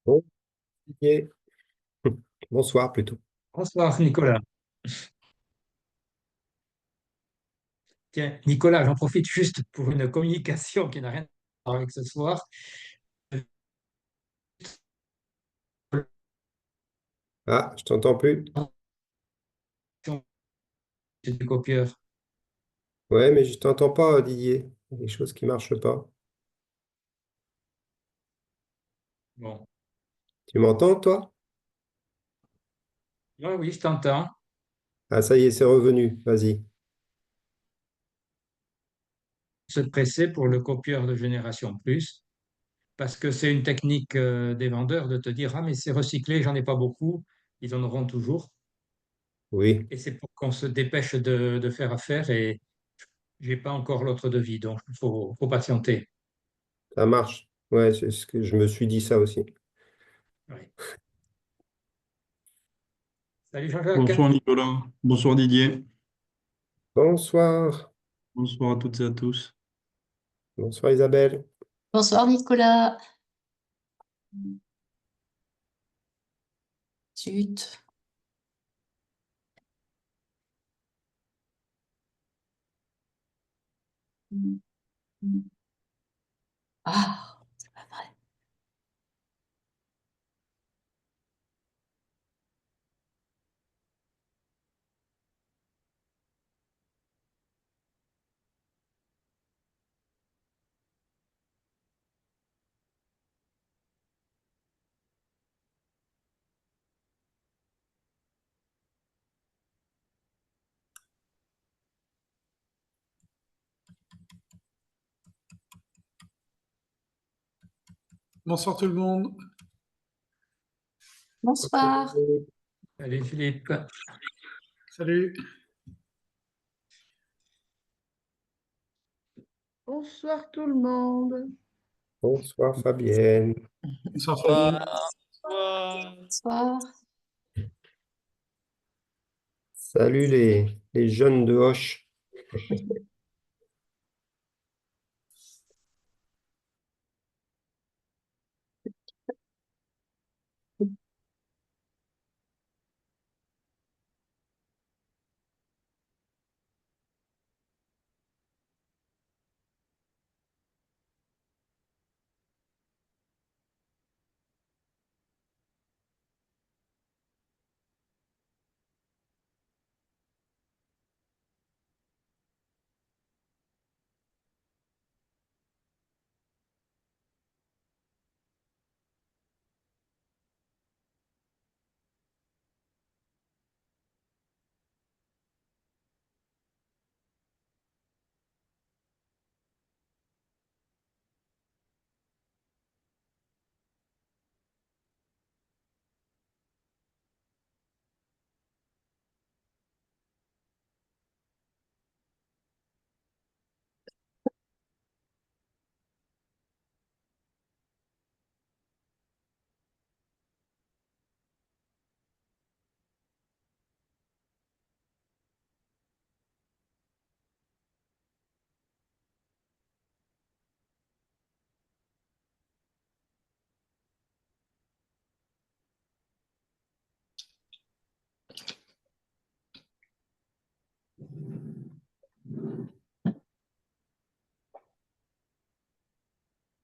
Bon, Didier. Bonsoir plutôt. Bonsoir Nicolas. Tiens, Nicolas, j'en profite juste pour une communication qui n'a rien à voir avec ce soir. Ah, je t'entends plus. Du copieur. Ouais, mais je t'entends pas, Didier. Il y a des choses qui marchent pas. Bon, Tu m'entends, toi? oui, oui, je t'entends. Ah, ça y est, c'est revenu. Vas-y. Se presser pour le copieur de Génération Plus, parce que c'est une technique des vendeurs de te dire, ah, mais c'est recyclé, j'en ai pas beaucoup, ils en auront toujours. Oui, Et c'est pour qu'on se dépêche de faire affaire et j'ai pas encore l'autre devis, donc faut patienter. ça marche. Ouais, c'est ce que je me suis dit ça aussi. Oui. Salut Jean-Jacques. Bonsoir Nicolas, bonsoir Didier, Bonsoir. bonsoir à toutes et à tous. Bonsoir Isabelle. Bonsoir Nicolas. Zut. Ah, c'est pas vrai. Bonsoir tout le monde. Bonsoir. Salut Philippe. Salut. Bonsoir tout le monde. Bonsoir Fabienne. Bonsoir Fabien. Bonsoir. Salut les jeunes de Hoche.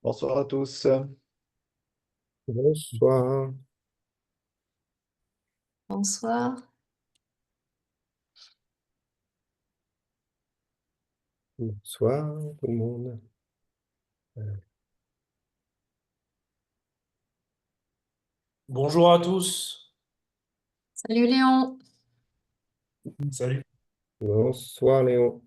Bonsoir à tous. Bonsoir. Bonsoir. Bonsoir tout le monde. Bonjour à tous. Salut Léon. Salut. Bonsoir Léon.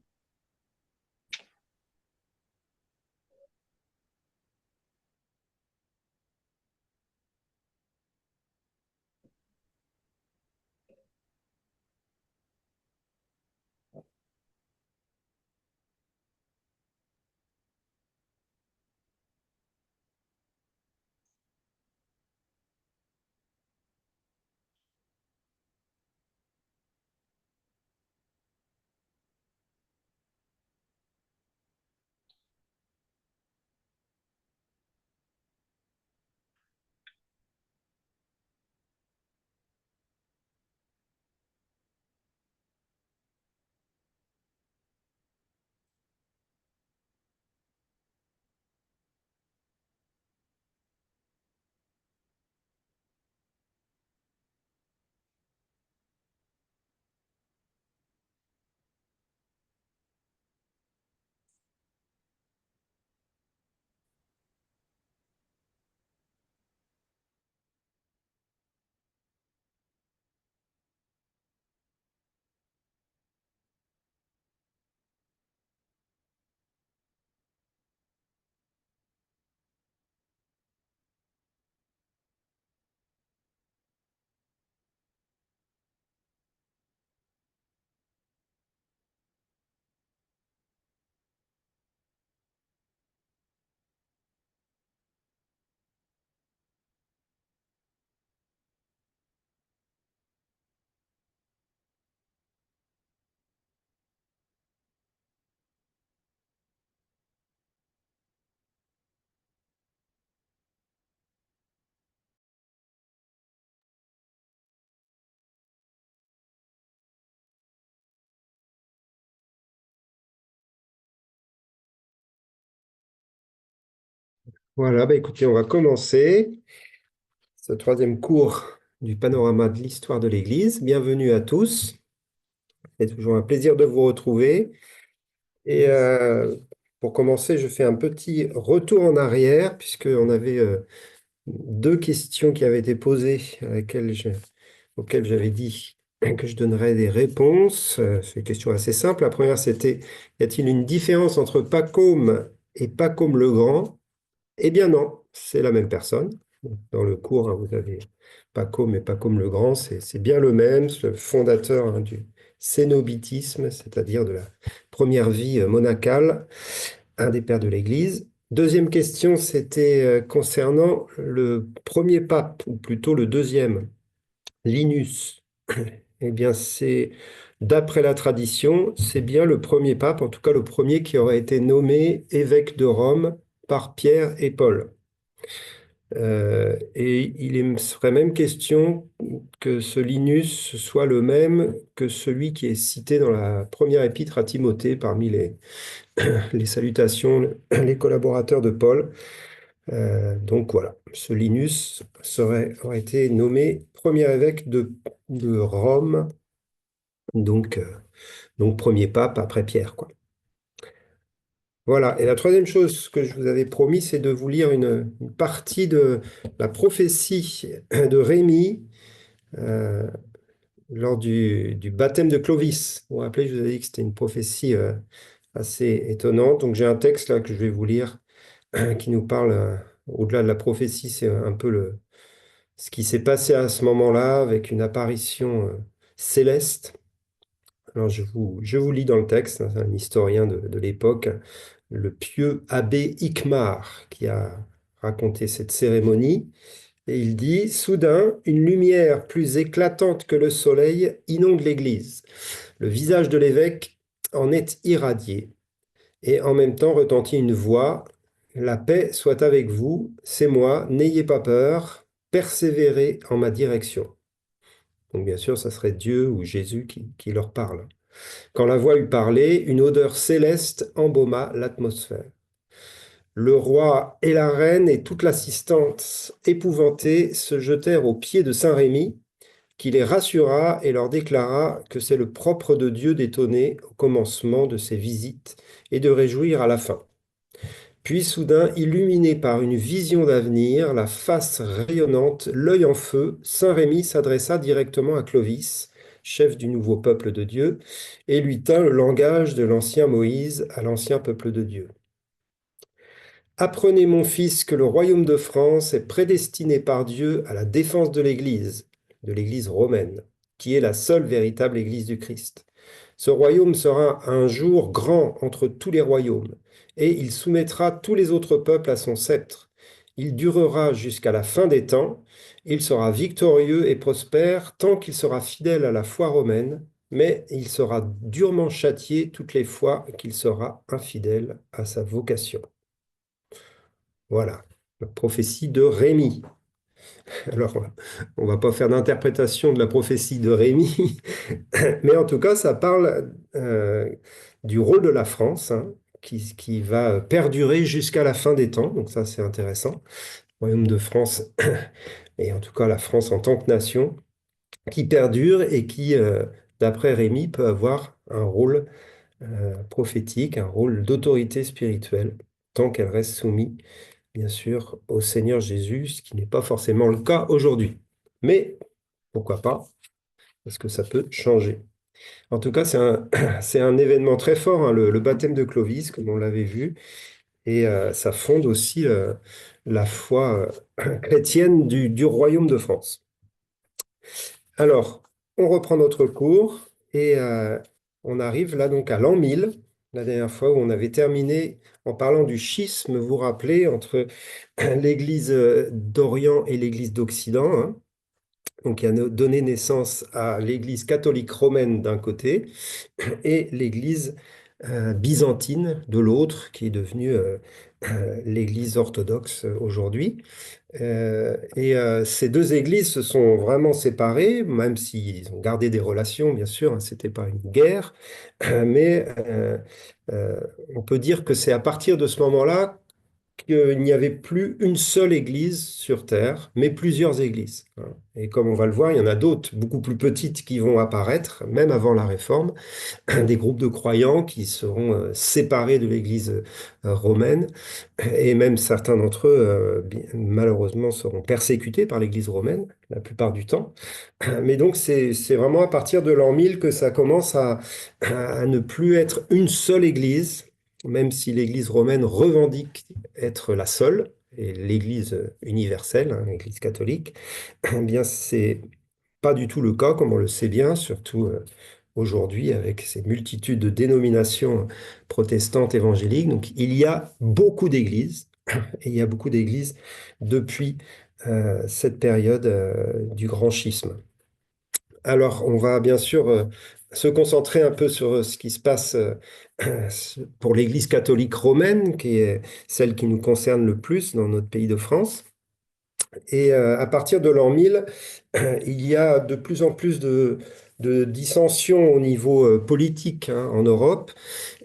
Voilà, bah écoutez, on va commencer ce troisième cours du panorama de l'histoire de l'Église. Bienvenue à tous. C'est toujours un plaisir de vous retrouver. Et pour commencer, je fais un petit retour en arrière, puisqu'on avait deux questions qui avaient été posées, auxquelles j'avais dit que je donnerais des réponses. C'est une question assez simple. La première, c'était, y a-t-il une différence entre Pacôme et Pacôme le Grand? Eh bien non, c'est la même personne. Dans le cours, hein, vous avez Pacôme et Pacôme le Grand, c'est bien le même, c'est le fondateur du cénobitisme, c'est-à-dire de la première vie monacale, un des pères de l'Église. Deuxième question, c'était concernant le premier pape, ou plutôt le deuxième, Linus. Eh bien, d'après la tradition, c'est bien le premier pape, en tout cas le premier qui aurait été nommé évêque de Rome par Pierre et Paul. Et serait même question que ce Linus soit le même que celui qui est cité dans la première épître à Timothée parmi les salutations, les collaborateurs de Paul. Donc voilà, ce Linus aurait été nommé premier évêque de Rome, donc premier pape après Pierre, quoi. Voilà, et la troisième chose que je vous avais promis, c'est de vous lire une partie de la prophétie de Rémie lors du baptême de Clovis. Vous vous rappelez, je vous avais dit que c'était une prophétie assez étonnante. Donc j'ai un texte là que je vais vous lire qui nous parle, au-delà de la prophétie, c'est un peu ce qui s'est passé à ce moment-là avec une apparition céleste. Alors je vous lis dans le texte, hein, c'est un historien de l'époque, le pieux abbé Hickmar, qui a raconté cette cérémonie. Et il dit, soudain, une lumière plus éclatante que le soleil inonde l'église. Le visage de l'évêque en est irradié. Et en même temps retentit une voix, la paix soit avec vous, c'est moi, n'ayez pas peur, persévérez en ma direction. Donc bien sûr, ça serait Dieu ou Jésus qui leur parle. Quand la voix eut parlé, une odeur céleste embauma l'atmosphère. Le roi et la reine et toute l'assistance épouvantée se jetèrent aux pieds de saint Rémy, qui les rassura et leur déclara que c'est le propre de Dieu d'étonner au commencement de ses visites et de réjouir à la fin. Puis soudain, illuminé par une vision d'avenir, la face rayonnante, l'œil en feu, saint Rémy s'adressa directement à Clovis, chef du nouveau peuple de Dieu, et lui tint le langage de l'ancien Moïse à l'ancien peuple de Dieu. Apprenez, mon fils, que le royaume de France est prédestiné par Dieu à la défense de l'Église romaine, qui est la seule véritable Église du Christ. Ce royaume sera un jour grand entre tous les royaumes, et il soumettra tous les autres peuples à son sceptre. Il durera jusqu'à la fin des temps, il sera victorieux et prospère tant qu'il sera fidèle à la foi romaine, mais il sera durement châtié toutes les fois qu'il sera infidèle à sa vocation. Voilà, la prophétie de Rémy. Alors, on va pas faire d'interprétation de la prophétie de Rémy, mais en tout cas, ça parle du rôle de la France, hein, qui va perdurer jusqu'à la fin des temps. Donc ça, c'est intéressant. Le royaume de France, et en tout cas la France en tant que nation, qui perdure et qui, d'après Rémy, peut avoir un rôle prophétique, un rôle d'autorité spirituelle, tant qu'elle reste soumise bien sûr, au Seigneur Jésus, ce qui n'est pas forcément le cas aujourd'hui. Mais pourquoi pas, parce que ça peut changer. En tout cas, c'est un événement très fort, hein, le baptême de Clovis, comme on l'avait vu, et ça fonde aussi la foi chrétienne du royaume de France. Alors, on reprend notre cours, et on arrive là donc à l'an 1000, la dernière fois où on avait terminé en parlant du schisme, vous vous rappelez, entre l'Église d'Orient et l'Église d'Occident, hein, donc qui a donné naissance à l'Église catholique romaine d'un côté et l'Église byzantine de l'autre, qui est devenue l'Église orthodoxe aujourd'hui. Ces deux églises se sont vraiment séparées, même s'ils ont gardé des relations, bien sûr, hein, c'était pas une guerre, mais on peut dire que c'est à partir de ce moment-là qu'il n'y avait plus une seule église sur Terre, mais plusieurs églises, hein. Et comme on va le voir, il y en a d'autres, beaucoup plus petites, qui vont apparaître, même avant la Réforme, des groupes de croyants qui seront séparés de l'Église romaine, et même certains d'entre eux, malheureusement, seront persécutés par l'Église romaine, la plupart du temps. Mais donc, c'est vraiment à partir de l'an 1000 que ça commence à ne plus être une seule Église, même si l'Église romaine revendique être la seule, et l'Église universelle, hein, l'Église catholique. Eh bien, c'est pas du tout le cas, comme on le sait bien, surtout aujourd'hui avec ces multitudes de dénominations protestantes évangéliques. Donc, il y a beaucoup d'églises, et il y a beaucoup d'églises depuis cette période du grand schisme. Alors, on va bien sûr se concentrer un peu sur ce qui se passe pour l'Église catholique romaine, qui est celle qui nous concerne le plus dans notre pays de France. Et à partir de l'an 1000, il y a de plus en plus de dissensions au niveau politique, hein, en Europe.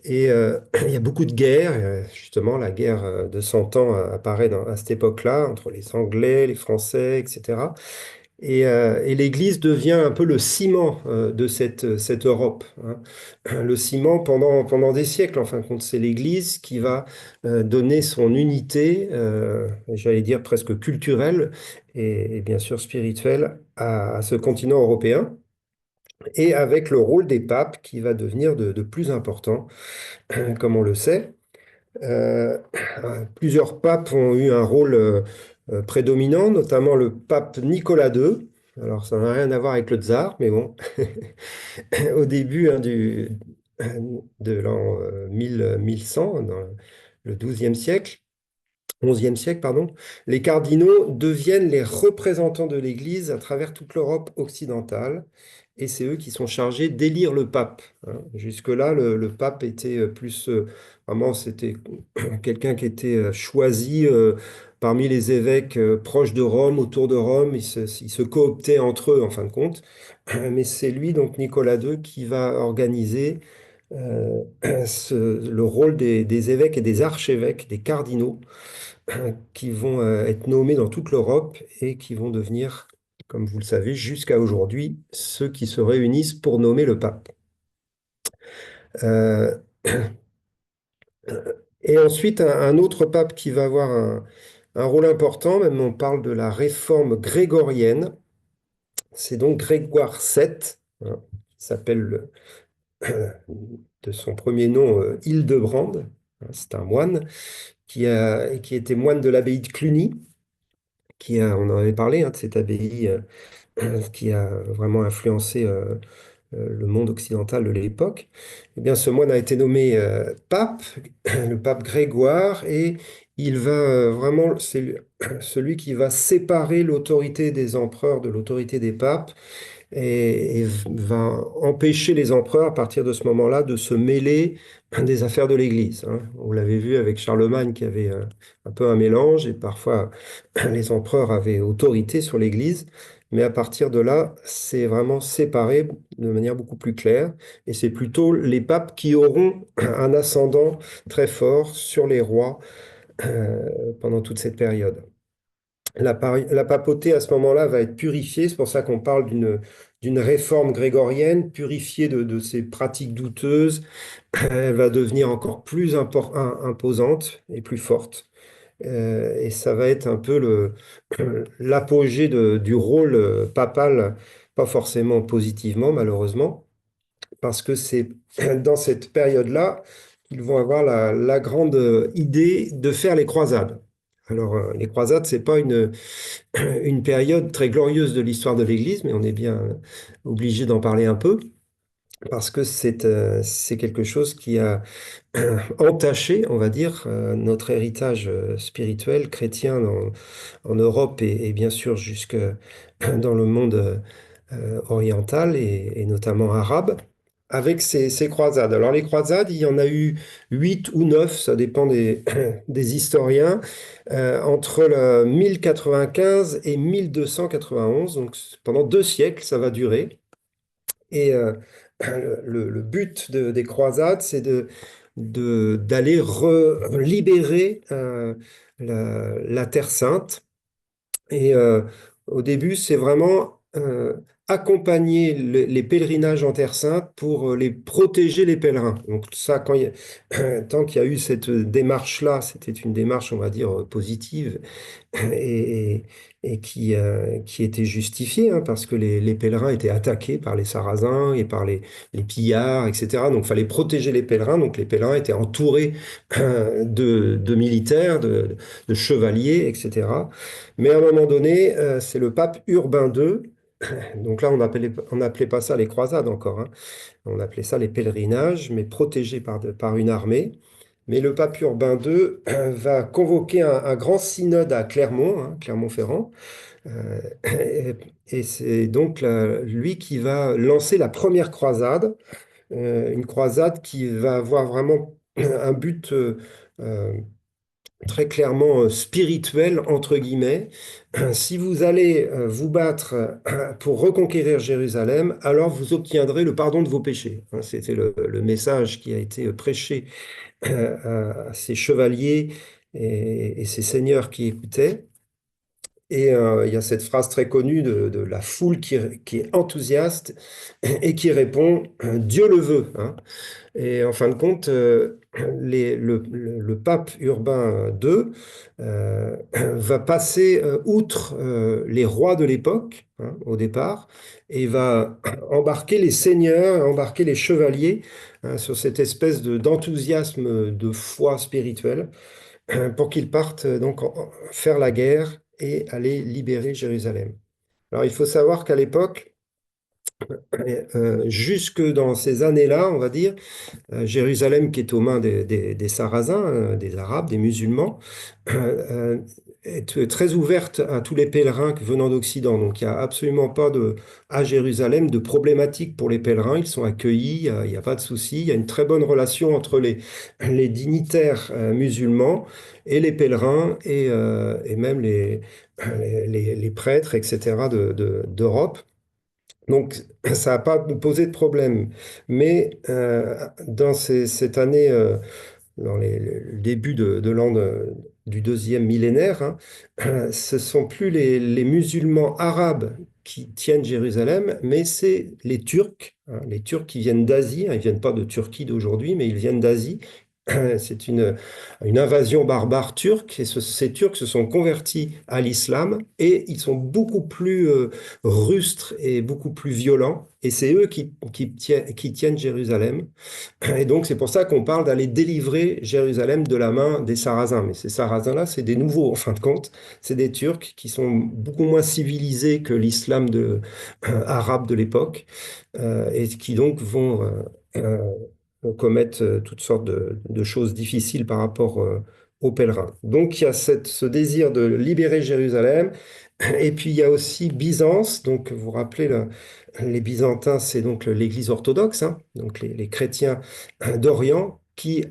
Et il y a beaucoup de guerres. Justement, la guerre de 100 ans apparaît à cette époque-là, entre les Anglais, les Français, etc. Et l'Église devient un peu le ciment de cette Europe, hein. Le ciment pendant des siècles, en fin de compte, c'est l'Église qui va donner son unité, j'allais dire presque culturelle et bien sûr spirituelle à ce continent européen, et avec le rôle des papes qui va devenir de plus important, comme on le sait. Euh, Plusieurs papes ont eu un rôle prédominant, notamment le pape Nicolas II. Alors, ça n'a rien à voir avec le tsar, mais bon, au début, hein, de l'an 1100, dans le XIIe siècle, XIe siècle, pardon, les cardinaux deviennent les représentants de l'Église à travers toute l'Europe occidentale, et c'est eux qui sont chargés d'élire le pape, hein. Jusque-là, le pape était plus, vraiment, c'était quelqu'un qui était choisi parmi les évêques proches de Rome, autour de Rome. Ils se cooptaient entre eux, en fin de compte. Mais c'est lui, donc Nicolas II, qui va organiser euh, le rôle des évêques et des archevêques, des cardinaux, qui vont être nommés dans toute l'Europe et qui vont devenir, comme vous le savez, jusqu'à aujourd'hui, ceux qui se réunissent pour nommer le pape. Euh, et ensuite, un autre pape qui va avoir un rôle important, même on parle de la réforme grégorienne, c'est donc Grégoire VII, hein, qui s'appelle de son premier nom Hildebrand, hein. C'est un moine qui était moine de l'abbaye de Cluny, on en avait parlé, hein, de cette abbaye qui a vraiment influencé le monde occidental de l'époque. Eh bien, ce moine a été nommé pape, le pape Grégoire, et il va vraiment, c'est celui qui va séparer l'autorité des empereurs de l'autorité des papes, et va empêcher les empereurs, à partir de ce moment-là, de se mêler des affaires de l'Église, hein. On l'avait vu avec Charlemagne, qui avait un peu un mélange, et parfois les empereurs avaient autorité sur l'Église. Mais à partir de là, c'est vraiment séparé de manière beaucoup plus claire. Et c'est plutôt les papes qui auront un ascendant très fort sur les rois pendant toute cette période. La papauté, à ce moment-là, va être purifiée. C'est pour ça qu'on parle d'une réforme grégorienne, purifiée de ces pratiques douteuses. Elle va devenir encore plus imposante et plus forte. Et ça va être un peu l'apogée du rôle papal, pas forcément positivement, malheureusement, parce que c'est dans cette période-là qu'ils vont avoir la grande idée de faire les croisades. Alors, les croisades, c'est pas une période très glorieuse de l'histoire de l'Église, mais on est bien obligé d'en parler un peu, parce que c'est quelque chose qui a entaché, on va dire, notre héritage spirituel chrétien en Europe, et bien sûr jusque dans le monde oriental, et notamment arabe, avec ces croisades. Alors les croisades, il y en a eu 8 ou 9, ça dépend des historiens, entre 1095 et 1291, donc pendant 2 siècles, ça va durer. Et le but des croisades, c'est d'aller libérer la Terre Sainte. Et au début, c'est vraiment accompagner les pèlerinages en Terre Sainte pour les protéger les pèlerins. Donc ça, tant qu'il y a eu cette démarche-là, c'était une démarche, on va dire, positive et, qui était justifiée, hein, parce que les pèlerins étaient attaqués par les Sarrasins et par les pillards, etc. Donc il fallait protéger les pèlerins. Donc les pèlerins étaient entourés de militaires, de chevaliers, etc. Mais à un moment donné, c'est le pape Urbain II. Donc là, on n'appelait pas ça les croisades encore, hein. On appelait ça les pèlerinages, mais protégés par une armée. Mais le pape Urbain II va convoquer un grand synode à Clermont, hein, Clermont-Ferrand. Et c'est donc lui qui va lancer la première croisade, une croisade qui va avoir vraiment un but euh, très clairement spirituel, entre guillemets. Si vous allez vous battre pour reconquérir Jérusalem, alors vous obtiendrez le pardon de vos péchés, hein. C'était le message qui a été prêché à ces chevaliers et ces seigneurs qui écoutaient. Et il y a cette phrase très connue de la foule qui est enthousiaste et qui répond Dieu le veut, hein. Et en fin de compte, le pape Urbain II va passer outre les rois de l'époque, hein, au départ, et va embarquer les seigneurs, embarquer les chevaliers, hein, sur cette espèce d'enthousiasme de foi spirituelle, pour qu'ils partent donc faire la guerre et aller libérer Jérusalem. Alors il faut savoir qu'à l'époque, jusque dans ces années-là, on va dire, Jérusalem, qui est aux mains des Sarrasins, des Arabes, des musulmans, est très ouverte à tous les pèlerins venant d'Occident. Donc il n'y a absolument pas à Jérusalem de problématique pour les pèlerins. Ils sont accueillis, il n'y a pas de souci. Il y a une très bonne relation entre les dignitaires musulmans et les pèlerins et même les prêtres, etc., d'Europe. Donc, ça n'a pas posé de problème. Mais dans cette année, dans le début de du deuxième millénaire, hein, ce sont plus les musulmans arabes qui tiennent Jérusalem, mais c'est les Turcs, hein, les Turcs qui viennent d'Asie, hein. Ils ne viennent pas de Turquie d'aujourd'hui, mais ils viennent d'Asie. C'est une invasion barbare turque et ces Turcs se sont convertis à l'islam et ils sont beaucoup plus rustres et beaucoup plus violents et c'est eux qui tiennent Jérusalem. Et donc c'est pour ça qu'on parle d'aller délivrer Jérusalem de la main des Sarrasins. Mais ces Sarrasins-là, c'est des nouveaux en fin de compte. C'est des Turcs qui sont beaucoup moins civilisés que l'islam arabe de l'époque et qui donc vont commettent toutes sortes de choses difficiles par rapport aux pèlerins. Donc il y a ce désir de libérer Jérusalem, et puis il y a aussi Byzance, donc vous vous rappelez, les Byzantins, c'est donc l'Église orthodoxe, hein, donc les chrétiens d'Orient, qui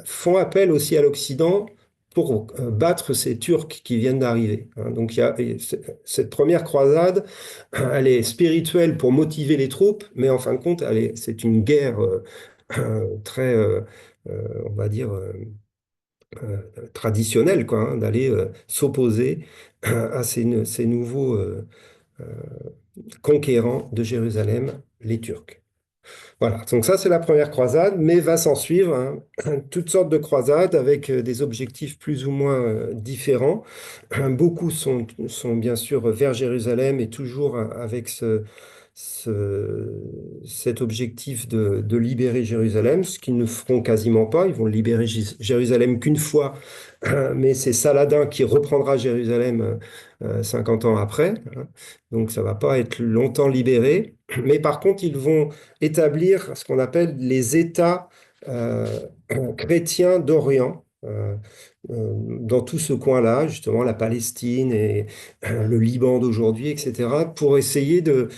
font appel aussi à l'Occident pour battre ces Turcs qui viennent d'arriver, hein. Donc il y a cette première croisade, elle est spirituelle pour motiver les troupes, mais en fin de compte, c'est une guerre très, on va dire, traditionnelle, quoi, hein, d'aller s'opposer à ces nouveaux euh, conquérants de Jérusalem, les Turcs. Voilà, donc ça c'est la première croisade, mais va s'en suivre, hein, toutes sortes de croisades avec des objectifs plus ou moins différents. Beaucoup sont bien sûr vers Jérusalem et toujours avec cet objectif de libérer Jérusalem, ce qu'ils ne feront quasiment pas. Ils vont libérer Jérusalem qu'une fois, mais c'est Saladin qui reprendra Jérusalem 50 ans après, hein. Donc ça ne va pas être longtemps libéré. Mais par contre, ils vont établir ce qu'on appelle les États euh, chrétiens d'Orient. Dans tout ce coin-là, justement la Palestine et le Liban d'aujourd'hui, etc., pour essayer de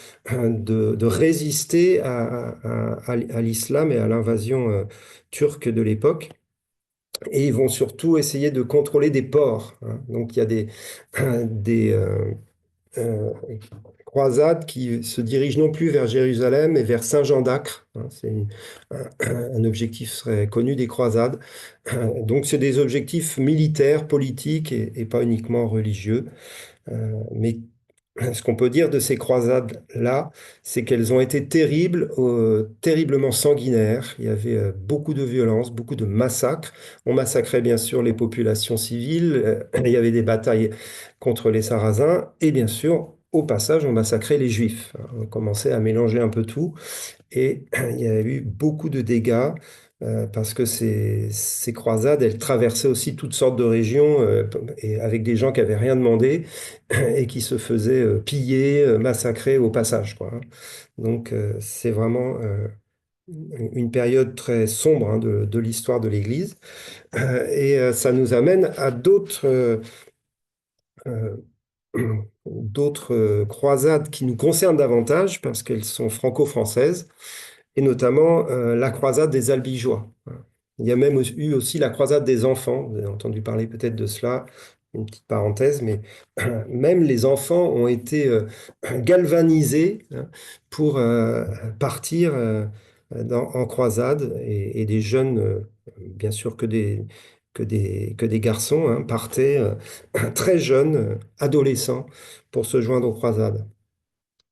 résister à l'islam et à l'invasion turque de l'époque. Et ils vont surtout essayer de contrôler des ports, hein. Donc il y a des croisade qui se dirige non plus vers Jérusalem, mais vers Saint-Jean d'Acre. Un objectif serait connu des croisades. Donc, c'est des objectifs militaires, politiques et pas uniquement religieux. Mais ce qu'on peut dire de ces croisades-là, c'est qu'elles ont été terribles, terriblement sanguinaires. Il y avait beaucoup de violence, beaucoup de massacres. On massacrait bien sûr les populations civiles. Il y avait des batailles contre les Sarrasins. Et bien sûr, au passage, on massacrait les Juifs. On commençait à mélanger un peu tout. Et il y a eu beaucoup de dégâts parce que ces croisades, elles traversaient aussi toutes sortes de régions et avec des gens qui n'avaient rien demandé et qui se faisaient piller, massacrer au passage, quoi, hein. Donc c'est vraiment une période très sombre, hein, de l'histoire de l'Église. Et ça nous amène à euh, d'autres croisades qui nous concernent davantage parce qu'elles sont franco-françaises et notamment la croisade des Albigeois. Il y a même eu aussi la croisade des enfants. Vous avez entendu parler peut-être de cela, une petite parenthèse, mais même les enfants ont été galvanisés, hein, pour partir en croisade et des jeunes, bien sûr que des garçons, hein, partaient très jeunes, adolescents, pour se joindre aux croisades.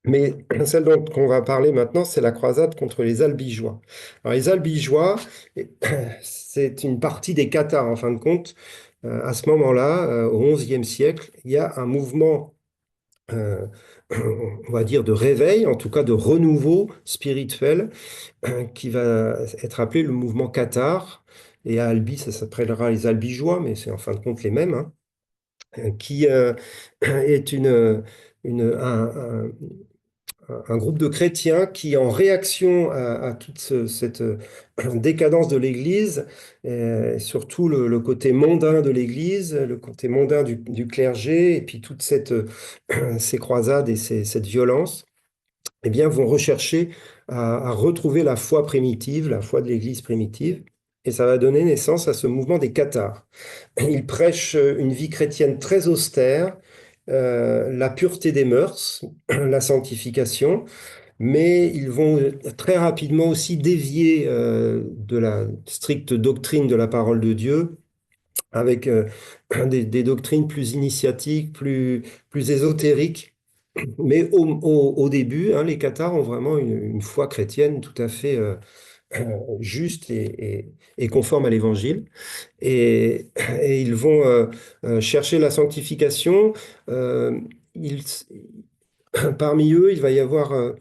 Mais celle dont on va parler maintenant, c'est la croisade contre les Albigeois. Alors, les Albigeois, c'est une partie des Cathares, en fin de compte. À ce moment-là, au XIe siècle, il y a un mouvement, euh, on va dire, de réveil, en tout cas de renouveau spirituel, qui va être appelé le mouvement cathare. Et à Albi, ça s'appellera les Albigeois, mais c'est en fin de compte les mêmes, hein, qui est un groupe de chrétiens qui, en réaction à toute cette décadence de l'Église, surtout le côté mondain de l'Église, le côté mondain du clergé, et puis toutes ces croisades et cette violence, eh bien, vont rechercher à retrouver la foi primitive, la foi de l'Église primitive. Et ça va donner naissance à ce mouvement des cathares. Ils prêchent une vie chrétienne très austère, la pureté des mœurs, la sanctification, mais ils vont très rapidement aussi dévier de la stricte doctrine de la parole de Dieu avec des doctrines plus initiatiques, plus ésotériques. Mais au début, hein, les cathares ont vraiment une foi chrétienne tout à fait juste et conforme à l'Évangile. Et ils vont chercher la sanctification. Euh, ils- Parmi eux, il va y avoir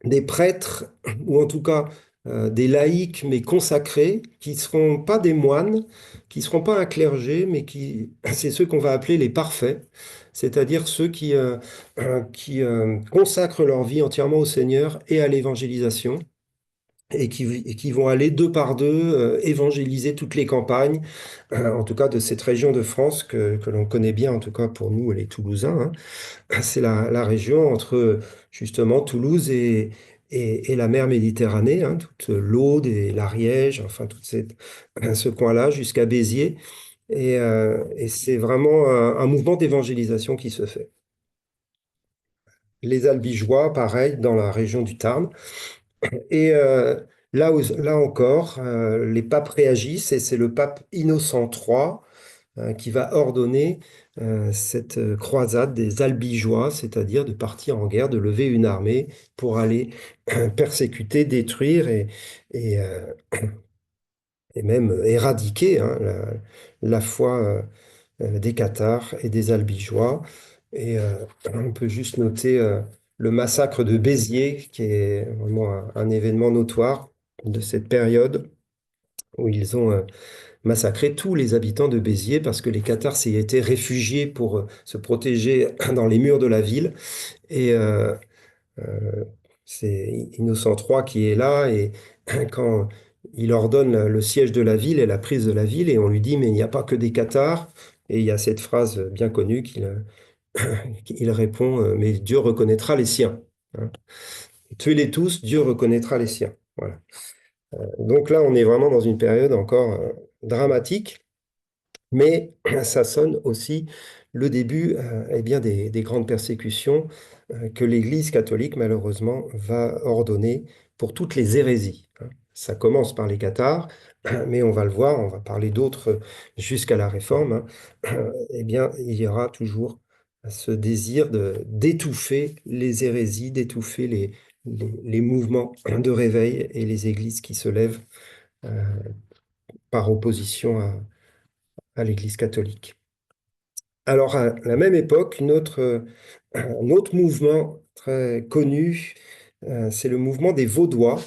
des prêtres, ou en tout cas des laïcs, mais consacrés, qui ne seront pas des moines, qui ne seront pas un clergé, mais c'est ceux qu'on va appeler les parfaits, c'est-à-dire ceux qui consacrent leur vie entièrement au Seigneur et à l'évangélisation et qui vont aller deux par deux évangéliser toutes les campagnes, en tout cas de cette région de France que l'on connaît bien, en tout cas pour nous les Toulousains, hein. C'est la région entre justement Toulouse et la mer Méditerranée, hein, toute l'Aude et l'Ariège, enfin ce coin-là jusqu'à Béziers. Et c'est vraiment un mouvement d'évangélisation qui se fait. Les Albigeois, pareil, dans la région du Tarn. Et là encore, les papes réagissent et c'est le pape Innocent III qui va ordonner cette croisade des Albigeois, c'est-à-dire de partir en guerre, de lever une armée pour aller persécuter, détruire et, et même éradiquer, hein, la foi des Cathares et des Albigeois. Et on peut juste noter le massacre de Béziers, qui est vraiment un événement notoire de cette période, où ils ont massacré tous les habitants de Béziers parce que les Cathares s'y étaient réfugiés pour se protéger dans les murs de la ville. Et euh, c'est Innocent III qui est là et quand il ordonne le siège de la ville et la prise de la ville et on lui dit mais il n'y a pas que des Cathares et il y a cette phrase bien connue qu'il répond mais Dieu reconnaîtra les siens, hein. Tuez-les tous, Dieu reconnaîtra les siens. Voilà. Donc là, on est vraiment dans une période encore dramatique, mais ça sonne aussi le début eh bien, des grandes persécutions que l'Église catholique, malheureusement, va ordonner pour toutes les hérésies, hein. Ça commence par les cathares, mais on va le voir, on va parler d'autres jusqu'à la Réforme, hein. Eh bien, il y aura toujours ce désir d'étouffer les hérésies, d'étouffer les mouvements de réveil et les églises qui se lèvent euh, par opposition à l'Église catholique. Alors, à la même époque, un autre mouvement très connu, c'est le mouvement des Vaudois.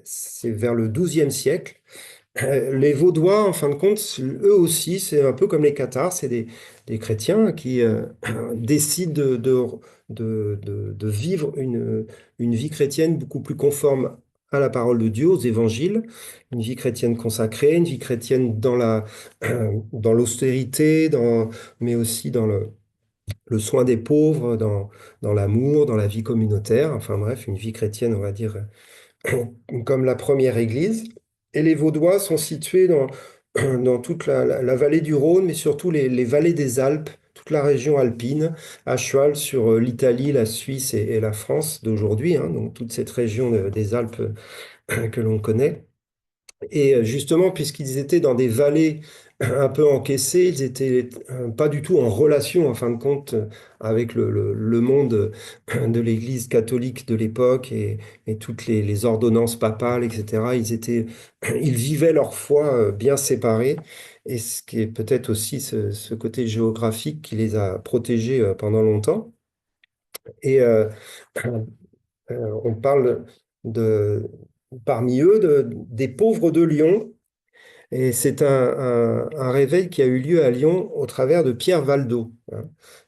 C'est vers le XIIe siècle. Les Vaudois, en fin de compte, eux aussi, c'est un peu comme les Cathares, c'est des chrétiens qui décident de vivre une vie chrétienne beaucoup plus conforme à la parole de Dieu, aux évangiles, une vie chrétienne consacrée, une vie chrétienne dans l'austérité, mais aussi dans le soin des pauvres, dans l'amour, dans la vie communautaire, enfin bref, une vie chrétienne, on va dire, comme la première église. Et les Vaudois sont situés dans toute la vallée du Rhône, mais surtout les vallées des Alpes, toute la région alpine, à cheval sur l'Italie, la Suisse et la France d'aujourd'hui, hein, donc toute cette région des Alpes que l'on connaît. Et justement, puisqu'ils étaient dans des vallées un peu encaissées, ils étaient pas du tout en relation, en fin de compte, avec le monde de l'Église catholique de l'époque et toutes les ordonnances papales, etc. Ils vivaient leur foi bien séparée, et ce qui est peut-être aussi ce côté géographique qui les a protégés pendant longtemps. Et on parle de, parmi eux des pauvres de Lyon. Et c'est un réveil qui a eu lieu à Lyon au travers de Pierre Valdo, hein.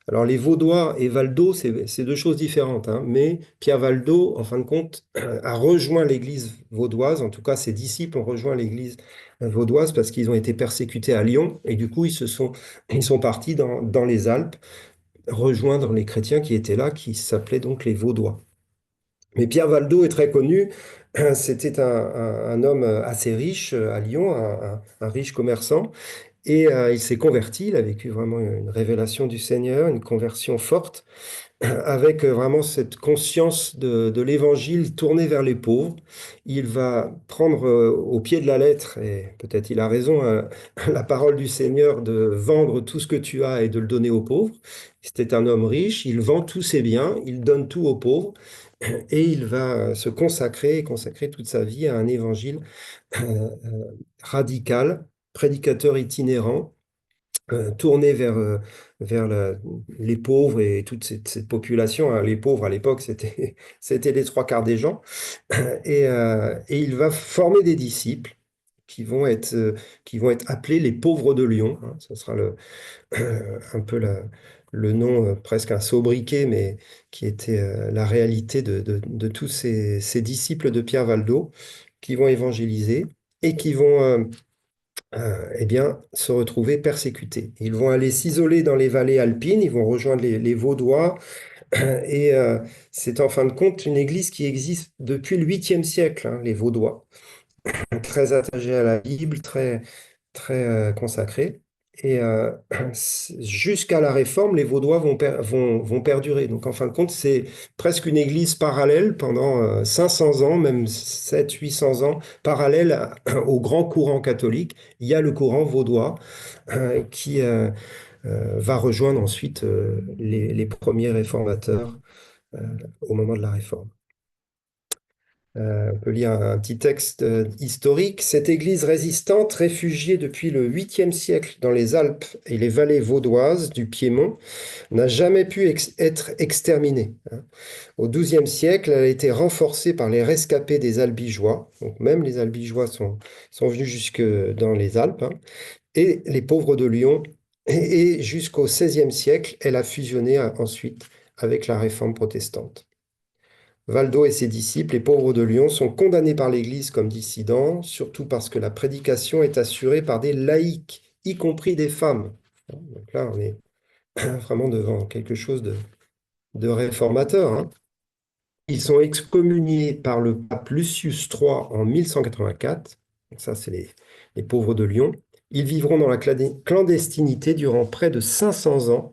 Alors les Vaudois et Valdo, c'est deux choses différentes, hein, mais Pierre Valdo, en fin de compte, a rejoint l'Église vaudoise, en tout cas ses disciples ont rejoint l'Église vaudoise parce qu'ils ont été persécutés à Lyon, et du coup ils sont partis dans les Alpes rejoindre les chrétiens qui étaient là, qui s'appelaient donc les Vaudois. Mais Pierre Valdo est très connu. C'était un homme assez riche à Lyon, un riche commerçant. Et il s'est converti. Il a vécu vraiment une révélation du Seigneur, une conversion forte, avec vraiment cette conscience de l'Évangile tournée vers les pauvres. Il va prendre au pied de la lettre, et peut-être il a raison, la parole du Seigneur de vendre tout ce que tu as et de le donner aux pauvres. C'était un homme riche. Il vend tous ses biens, il donne tout aux pauvres. Et il va se consacrer toute sa vie à un évangile radical, prédicateur itinérant, tourné vers les pauvres et toute cette population, hein. Les pauvres à l'époque, c'était les trois quarts des gens. Et il va former des disciples qui vont être appelés les pauvres de Lyon, hein. Ce sera un peu le nom presque un sobriquet, mais qui était la réalité de tous ces disciples de Pierre Valdo qui vont évangéliser et qui vont eh bien, se retrouver persécutés. Ils vont aller s'isoler dans les vallées alpines, ils vont rejoindre les Vaudois, et c'est en fin de compte une église qui existe depuis le 8e siècle, hein, les Vaudois, très attachés à la Bible, très consacrés. Et jusqu'à la Réforme, les Vaudois vont perdurer. Donc, en fin de compte, c'est presque une église parallèle pendant 500 ans, même 700-800 ans, parallèle au grand courant catholique. Il y a le courant vaudois qui va rejoindre ensuite les premiers réformateurs euh, au moment de la Réforme. On peut lire un petit texte historique. Cette église résistante, réfugiée depuis le 8e siècle dans les Alpes et les vallées vaudoises du Piémont, n'a jamais pu être exterminée, hein. Au XIIe siècle, elle a été renforcée par les rescapés des Albigeois. Donc même les Albigeois sont venus jusque dans les Alpes, hein, et les pauvres de Lyon. Et jusqu'au XVIe siècle, elle a fusionné ensuite avec la Réforme protestante. Valdo et ses disciples, les pauvres de Lyon, sont condamnés par l'Église comme dissidents, surtout parce que la prédication est assurée par des laïcs, y compris des femmes. Donc là, on est vraiment devant quelque chose de réformateur, hein. Ils sont excommuniés par le pape Lucius III en 1184. Donc ça, c'est les pauvres de Lyon. Ils vivront dans la clandestinité durant près de 500 ans,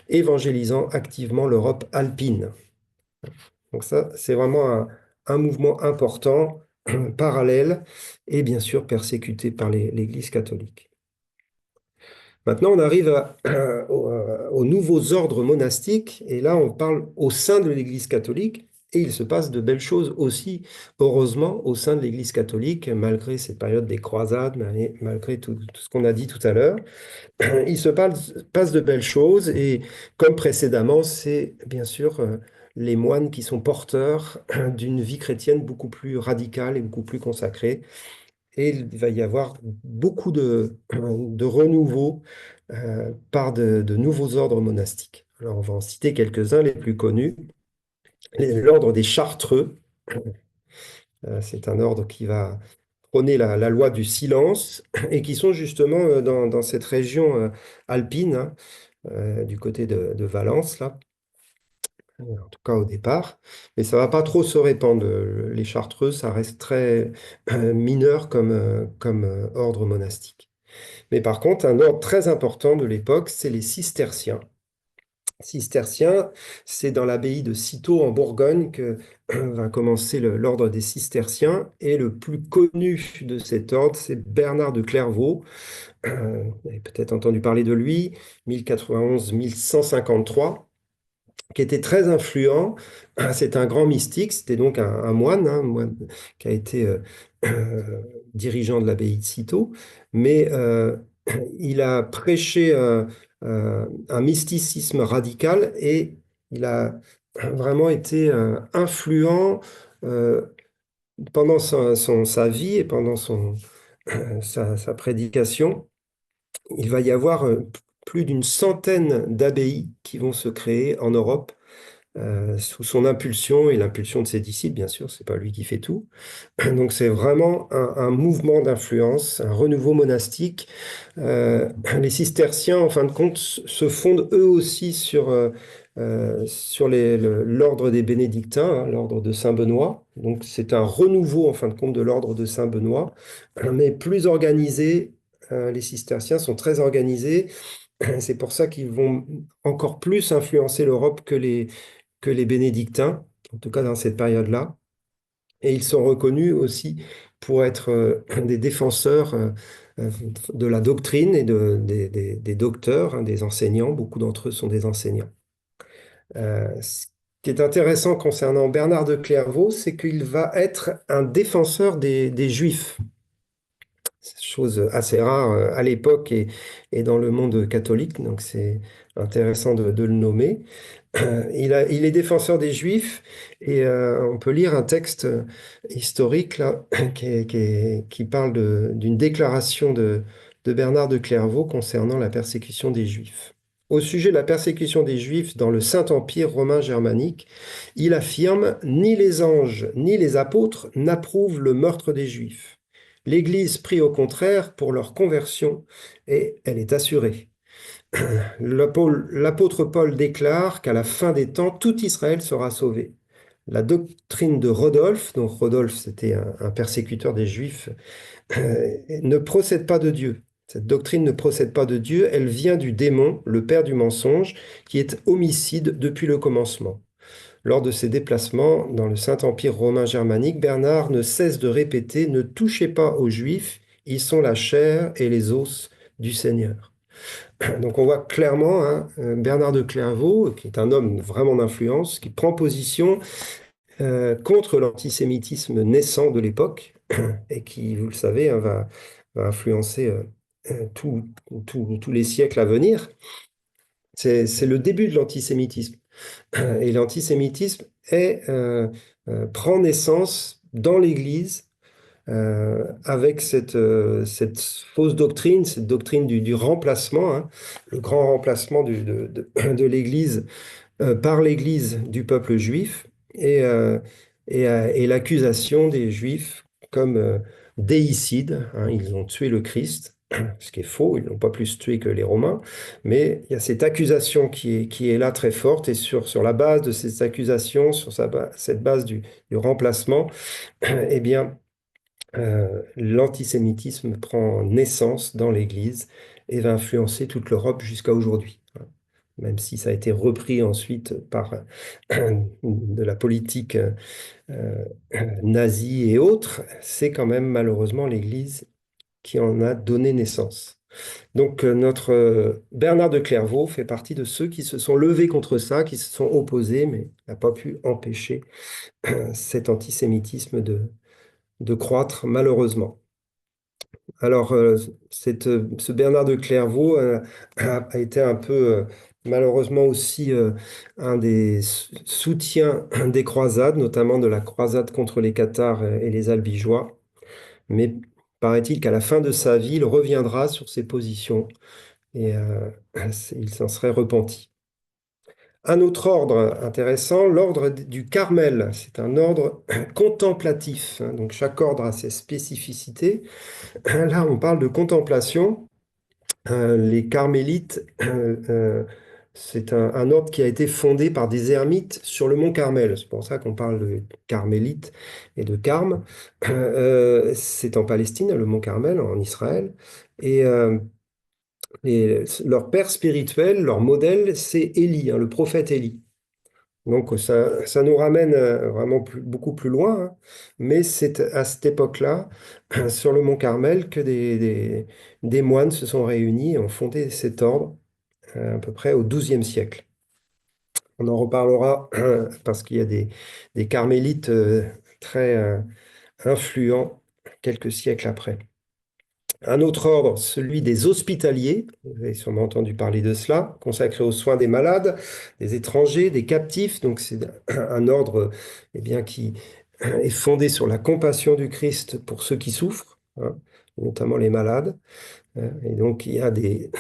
évangélisant activement l'Europe alpine. Donc ça, c'est vraiment un mouvement important, parallèle, et bien sûr persécuté par l'Église catholique. Maintenant, on arrive aux nouveaux ordres monastiques, et là, on parle au sein de l'Église catholique, et il se passe de belles choses aussi, heureusement, au sein de l'Église catholique, malgré cette période des croisades, malgré tout ce qu'on a dit tout à l'heure. Il se passe de belles choses, et comme précédemment, c'est bien sûr les moines qui sont porteurs d'une vie chrétienne beaucoup plus radicale et beaucoup plus consacrée. Et il va y avoir beaucoup de renouveau par de nouveaux ordres monastiques. Alors, on va en citer quelques-uns, les plus connus. L'ordre des Chartreux, c'est un ordre qui va prôner la loi du silence et qui sont justement dans cette région alpine, hein, du côté de Valence, là, en tout cas au départ. Mais ça ne va pas trop se répandre. Les Chartreux, ça reste très mineur comme ordre monastique. Mais par contre, un ordre très important de l'époque, c'est les cisterciens. Cisterciens, c'est dans l'abbaye de Cîteaux en Bourgogne que va commencer l'ordre des cisterciens. Et le plus connu de cet ordre, c'est Bernard de Clairvaux. Vous avez peut-être entendu parler de lui, 1091-1153, qui était très influent. C'est un grand mystique, c'était donc un moine, hein, un moine qui a été dirigeant de l'abbaye de Cîteaux, mais il a prêché un mysticisme radical et il a vraiment été influent pendant sa vie et pendant sa prédication. Il va y avoir plus d'une centaine d'abbayes qui vont se créer en Europe sous son impulsion et l'impulsion de ses disciples, bien sûr, c'est pas lui qui fait tout. Donc c'est vraiment un mouvement d'influence, un renouveau monastique. Les cisterciens, en fin de compte, se fondent eux aussi sur l'ordre des bénédictins, hein, l'ordre de Saint-Benoît. Donc c'est un renouveau, en fin de compte, de l'ordre de Saint-Benoît, mais plus organisé. Les cisterciens sont très organisés. C'est pour ça qu'ils vont encore plus influencer l'Europe que les bénédictins, en tout cas dans cette période-là. Et ils sont reconnus aussi pour être des défenseurs de la doctrine et des docteurs, hein, des enseignants. Beaucoup d'entre eux sont des enseignants. Ce qui est intéressant concernant Bernard de Clairvaux, c'est qu'il va être un défenseur des Juifs. C'est chose assez rare à l'époque et dans le monde catholique, donc c'est intéressant de le nommer. Il est défenseur des Juifs et on peut lire un texte historique là, qui parle d'une déclaration de Bernard de Clairvaux concernant la persécution des Juifs. Au sujet de la persécution des Juifs dans le Saint-Empire romain germanique, il affirme « Ni les anges ni les apôtres n'approuvent le meurtre des Juifs. L'Église prie au contraire pour leur conversion et elle est assurée. » L'apôtre Paul déclare qu'à la fin des temps, tout Israël sera sauvé. La doctrine de Rodolphe, donc Rodolphe c'était un persécuteur des Juifs, ne procède pas de Dieu. Cette doctrine ne procède pas de Dieu, elle vient du démon, le père du mensonge, qui est homicide depuis le commencement. Lors de ses déplacements dans le Saint-Empire romain germanique, Bernard ne cesse de répéter « Ne touchez pas aux Juifs, ils sont la chair et les os du Seigneur ». Donc on voit clairement hein, Bernard de Clairvaux, qui est un homme vraiment d'influence, qui prend position contre l'antisémitisme naissant de l'époque et qui, vous le savez, hein, va influencer tous les siècles à venir. C'est le début de l'antisémitisme. Et l'antisémitisme prend naissance dans l'Église avec cette fausse doctrine, cette doctrine du remplacement, hein, le grand remplacement de l'Église par l'Église du peuple juif et l'accusation des Juifs comme déicides. Hein, ils ont tué le Christ, ce qui est faux, ils n'ont pas plus tué que les Romains, mais il y a cette accusation qui est là très forte et sur la base de cette accusation, sur cette base du remplacement, eh bien, l'antisémitisme prend naissance dans l'Église et va influencer toute l'Europe jusqu'à aujourd'hui, hein. Même si ça a été repris ensuite par de la politique euh, nazie et autres, c'est quand même malheureusement l'Église qui en a donné naissance. Donc notre Bernard de Clairvaux fait partie de ceux qui se sont levés contre ça, qui se sont opposés, mais n'a pas pu empêcher cet antisémitisme de croître malheureusement. Alors, ce Bernard de Clairvaux a été un peu, malheureusement aussi, un des soutiens des croisades, notamment de la croisade contre les Cathares et les Albigeois. Mais paraît-il qu'à la fin de sa vie, il reviendra sur ses positions et il s'en serait repenti. Un autre ordre intéressant, l'ordre du Carmel. C'est un ordre contemplatif, hein. Donc chaque ordre a ses spécificités. Là, on parle de contemplation. Les carmélites, c'est un ordre qui a été fondé par des ermites sur le mont Carmel. C'est pour ça qu'on parle de carmélites et de Carme. C'est en Palestine, le mont Carmel, en Israël. Et leur père spirituel, leur modèle, c'est Élie, hein, le prophète Élie. Donc ça nous ramène vraiment beaucoup plus loin, hein. Mais c'est à cette époque-là, sur le mont Carmel, que des moines se sont réunis et ont fondé cet ordre à peu près au XIIe siècle. On en reparlera parce qu'il y a des carmélites très influents quelques siècles après. Un autre ordre, celui des hospitaliers, vous avez sûrement entendu parler de cela, consacré aux soins des malades, des étrangers, des captifs. Donc c'est un ordre eh bien, qui est fondé sur la compassion du Christ pour ceux qui souffrent, hein, notamment les malades. Et donc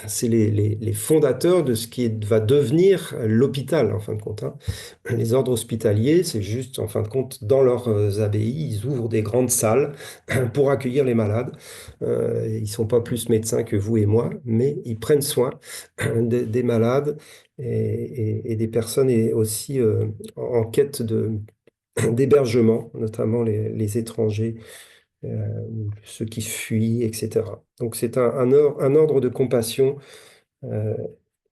c'est les fondateurs de ce qui va devenir l'hôpital, en fin de compte, hein. Les ordres hospitaliers, c'est juste, en fin de compte, dans leurs abbayes, ils ouvrent des grandes salles pour accueillir les malades. Ils ne sont pas plus médecins que vous et moi, mais ils prennent soin des malades et des personnes et aussi en quête d'hébergement, notamment les étrangers, ou ceux qui fuient, etc. Donc c'est un ordre de compassion euh,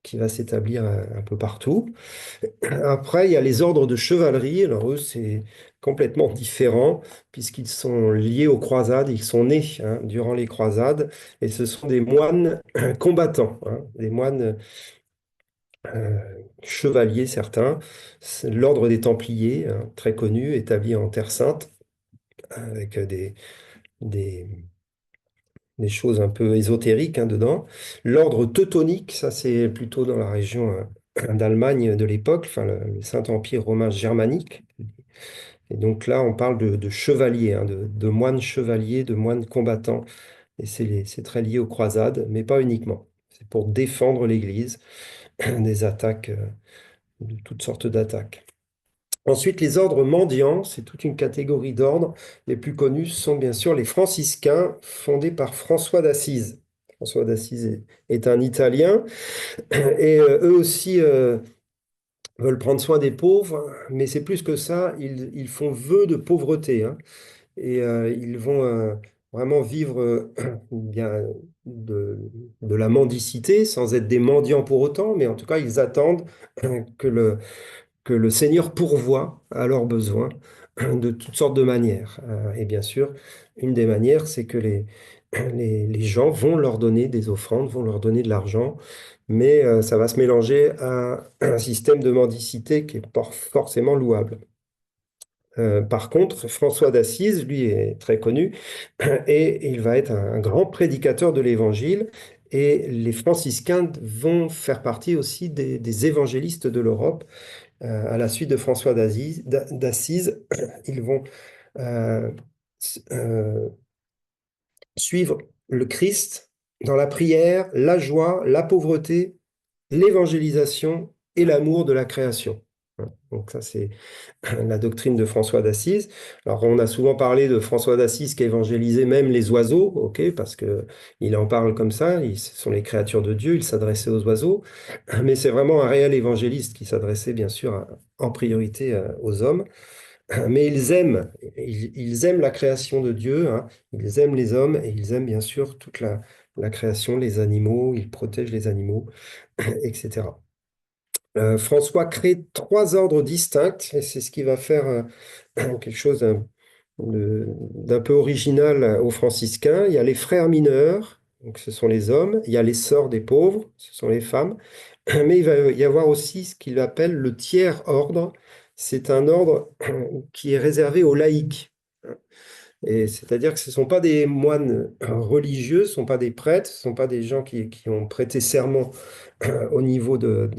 qui va s'établir un peu partout. Après, il y a les ordres de chevalerie. Alors eux, c'est complètement différent puisqu'ils sont liés aux croisades. Ils sont nés, hein, durant les croisades et ce sont des moines combattants, hein, des moines chevaliers certains. C'est l'ordre des Templiers, hein, très connu, établi en Terre Sainte avec des, des choses un peu ésotériques, hein, dedans. L'ordre teutonique, ça c'est plutôt dans la région d'Allemagne de l'époque, enfin le Saint-Empire romain germanique. Et donc là, on parle de chevaliers, hein, de moines chevaliers, de moines combattants. Et c'est très lié aux croisades, mais pas uniquement. C'est pour défendre l'Église des attaques, de toutes sortes d'attaques. Ensuite, les ordres mendiants, c'est toute une catégorie d'ordres. Les plus connus sont bien sûr les franciscains, fondés par François d'Assise. François d'Assise est un Italien, et eux aussi veulent prendre soin des pauvres, mais c'est plus que ça, ils font vœu de pauvreté, hein. Et ils vont vraiment vivre bien de la mendicité, sans être des mendiants pour autant, mais en tout cas, ils attendent que le Seigneur pourvoit à leurs besoins de toutes sortes de manières. Et bien sûr, une des manières, c'est que les gens vont leur donner des offrandes, vont leur donner de l'argent, mais ça va se mélanger à un système de mendicité qui n'est pas forcément louable. Par contre, François d'Assise, lui, est très connu et il va être un grand prédicateur de l'Évangile. Et les franciscains vont faire partie aussi des évangélistes de l'Europe. À la suite de François d'Assise, ils vont euh, euh, suivre le Christ dans la prière, la joie, la pauvreté, l'évangélisation et l'amour de la création. Donc ça, c'est la doctrine de François d'Assise. Alors, on a souvent parlé de François d'Assise qui évangélisait même les oiseaux, ok, parce que il en parle comme ça, ce sont les créatures de Dieu, il s'adressait aux oiseaux, mais c'est vraiment un réel évangéliste qui s'adressait bien sûr en priorité aux hommes. mais ils aiment la création de Dieu, hein. Ils aiment les hommes et ils aiment bien sûr toute la création, les animaux, ils protègent les animaux, etc. François crée 3 ordres distincts et c'est ce qui va faire quelque chose d'un peu original aux franciscains. Il y a les frères mineurs, donc ce sont les hommes, il y a les sœurs des pauvres, ce sont les femmes, mais il va y avoir aussi ce qu'il appelle le tiers ordre. C'est un ordre qui est réservé aux laïcs. Et c'est-à-dire que ce ne sont pas des moines religieux, ce ne sont pas des prêtres, ce ne sont pas des gens qui ont prêté serment au niveau d'un-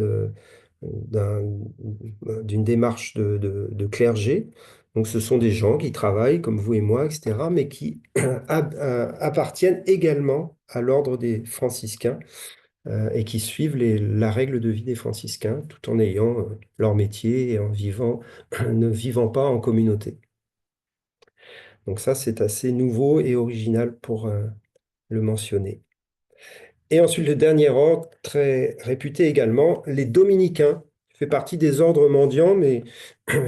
d'une démarche de clergé. Donc ce sont des gens qui travaillent comme vous et moi, etc., mais qui appartiennent également à l'ordre des franciscains et qui suivent la règle de vie des franciscains tout en ayant leur métier et en ne vivant pas en communauté. Donc ça, c'est assez nouveau et original pour le mentionner. Et ensuite, le dernier ordre, très réputé également, les dominicains, qui fait partie des ordres mendiants, mais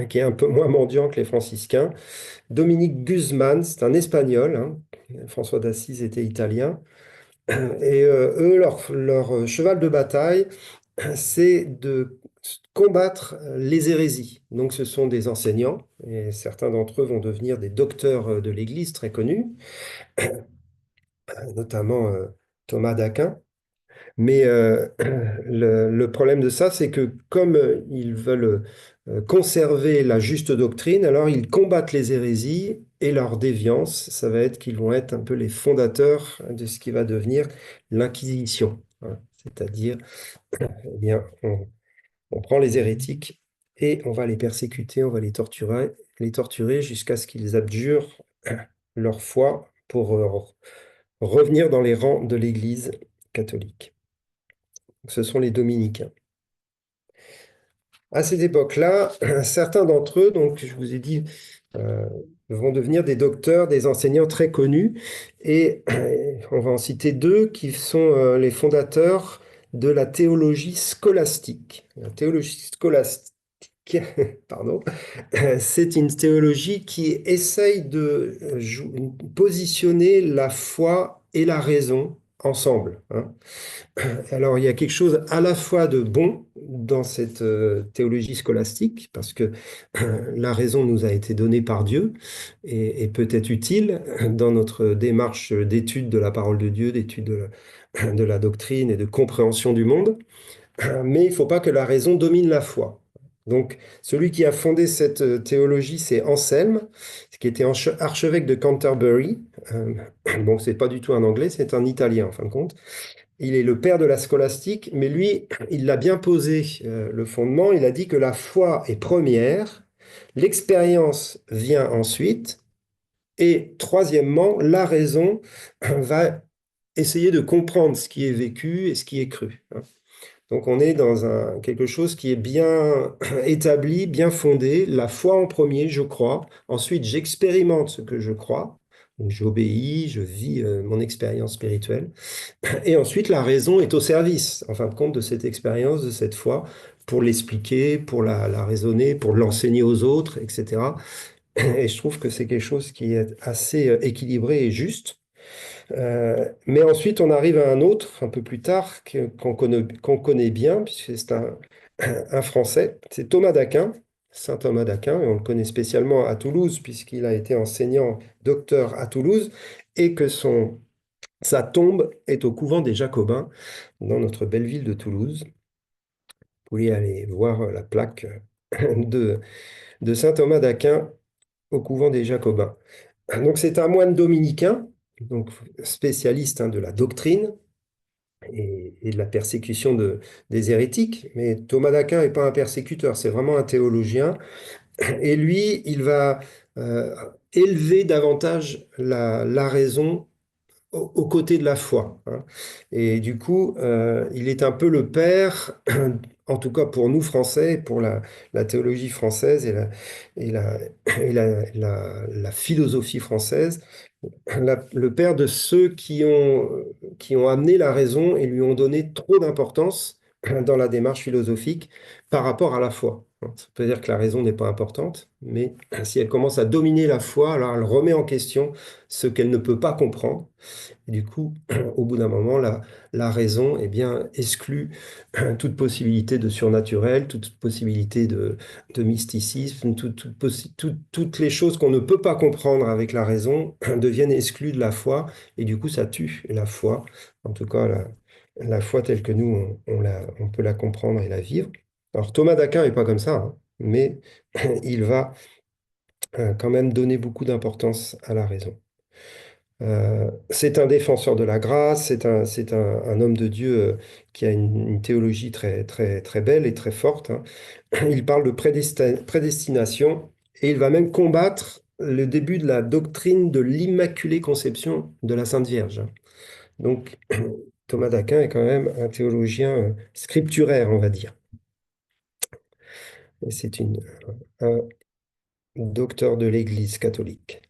qui est un peu moins mendiant que les franciscains. Dominique Guzman, c'est un Espagnol, hein. François d'Assise était italien. Et eux, leur cheval de bataille, c'est de combattre les hérésies. Donc ce sont des enseignants, et certains d'entre eux vont devenir des docteurs de l'Église très connus, notamment Thomas d'Aquin. Mais le problème de ça, c'est que comme ils veulent conserver la juste doctrine, alors ils combattent les hérésies et leur déviance. Ça va être qu'ils vont être un peu les fondateurs de ce qui va devenir l'Inquisition, hein. C'est-à-dire, eh bien, on prend les hérétiques et on va les persécuter, on va les torturer jusqu'à ce qu'ils abjurent leur foi pour revenir dans les rangs de l'Église catholique. Ce sont les dominicains. À cette époque-là, certains d'entre eux, donc je vous ai dit, vont devenir des docteurs, des enseignants très connus, et on va en citer 2 qui sont les fondateurs de la théologie scolastique. La théologie scolastique, pardon, c'est une théologie qui essaye de positionner la foi et la raison ensemble, hein. Alors, il y a quelque chose à la fois de bon dans cette théologie scolastique, parce que la raison nous a été donnée par Dieu et peut être utile dans notre démarche d'étude de la parole de Dieu, d'étude de la doctrine et de compréhension du monde. Mais il ne faut pas que la raison domine la foi. Donc, celui qui a fondé cette théologie, c'est Anselme, qui était archevêque de Canterbury. Bon, c'est pas du tout un anglais, c'est un italien en fin de compte. Il est le père de la scolastique, mais lui, il l'a bien posé, le fondement. Il a dit que la foi est première, l'expérience vient ensuite, et troisièmement, la raison va essayer de comprendre ce qui est vécu et ce qui est cru, hein. Donc on est dans quelque chose qui est bien établi, bien fondé. La foi en premier, je crois. Ensuite, j'expérimente ce que je crois. Donc j'obéis, je vis mon expérience spirituelle. Et ensuite, la raison est au service, en fin de compte, de cette expérience, de cette foi, pour l'expliquer, pour la raisonner, pour l'enseigner aux autres, etc. Et je trouve que c'est quelque chose qui est assez équilibré et juste. Mais ensuite, on arrive à un autre, un peu plus tard, qu'on connaît bien, puisque c'est un Français, c'est Thomas d'Aquin, saint Thomas d'Aquin, et on le connaît spécialement à Toulouse, puisqu'il a été enseignant docteur à Toulouse, et que sa tombe est au couvent des Jacobins, dans notre belle ville de Toulouse. Vous pouvez aller voir la plaque de saint Thomas d'Aquin au couvent des Jacobins. Donc c'est un moine dominicain, donc spécialiste, hein, de la doctrine et de la persécution des hérétiques. Mais Thomas d'Aquin n'est pas un persécuteur, c'est vraiment un théologien. Et lui, il va élever davantage la raison aux côtés de la foi, hein. Et du coup, il est un peu le père, en tout cas pour nous Français, pour la théologie française et la philosophie française, le père de ceux qui ont amené la raison et lui ont donné trop d'importance dans la démarche philosophique par rapport à la foi. Ça peut dire que la raison n'est pas importante, mais si elle commence à dominer la foi, alors elle remet en question ce qu'elle ne peut pas comprendre. Et du coup, au bout d'un moment, la raison eh bien, exclut toute possibilité de surnaturel, toute possibilité de mysticisme, toutes les choses qu'on ne peut pas comprendre avec la raison deviennent exclues de la foi, et du coup, ça tue la foi, en tout cas la foi telle que nous, on peut la comprendre et la vivre. Alors Thomas d'Aquin n'est pas comme ça, hein, mais il va quand même donner beaucoup d'importance à la raison. C'est un défenseur de la grâce, c'est un homme de Dieu qui a une théologie très, très, très belle et très forte, hein. Il parle de prédestination et il va même combattre le début de la doctrine de l'Immaculée Conception de la Sainte Vierge. Donc, Thomas d'Aquin est quand même un théologien scripturaire, on va dire. Et c'est un docteur de l'Église catholique.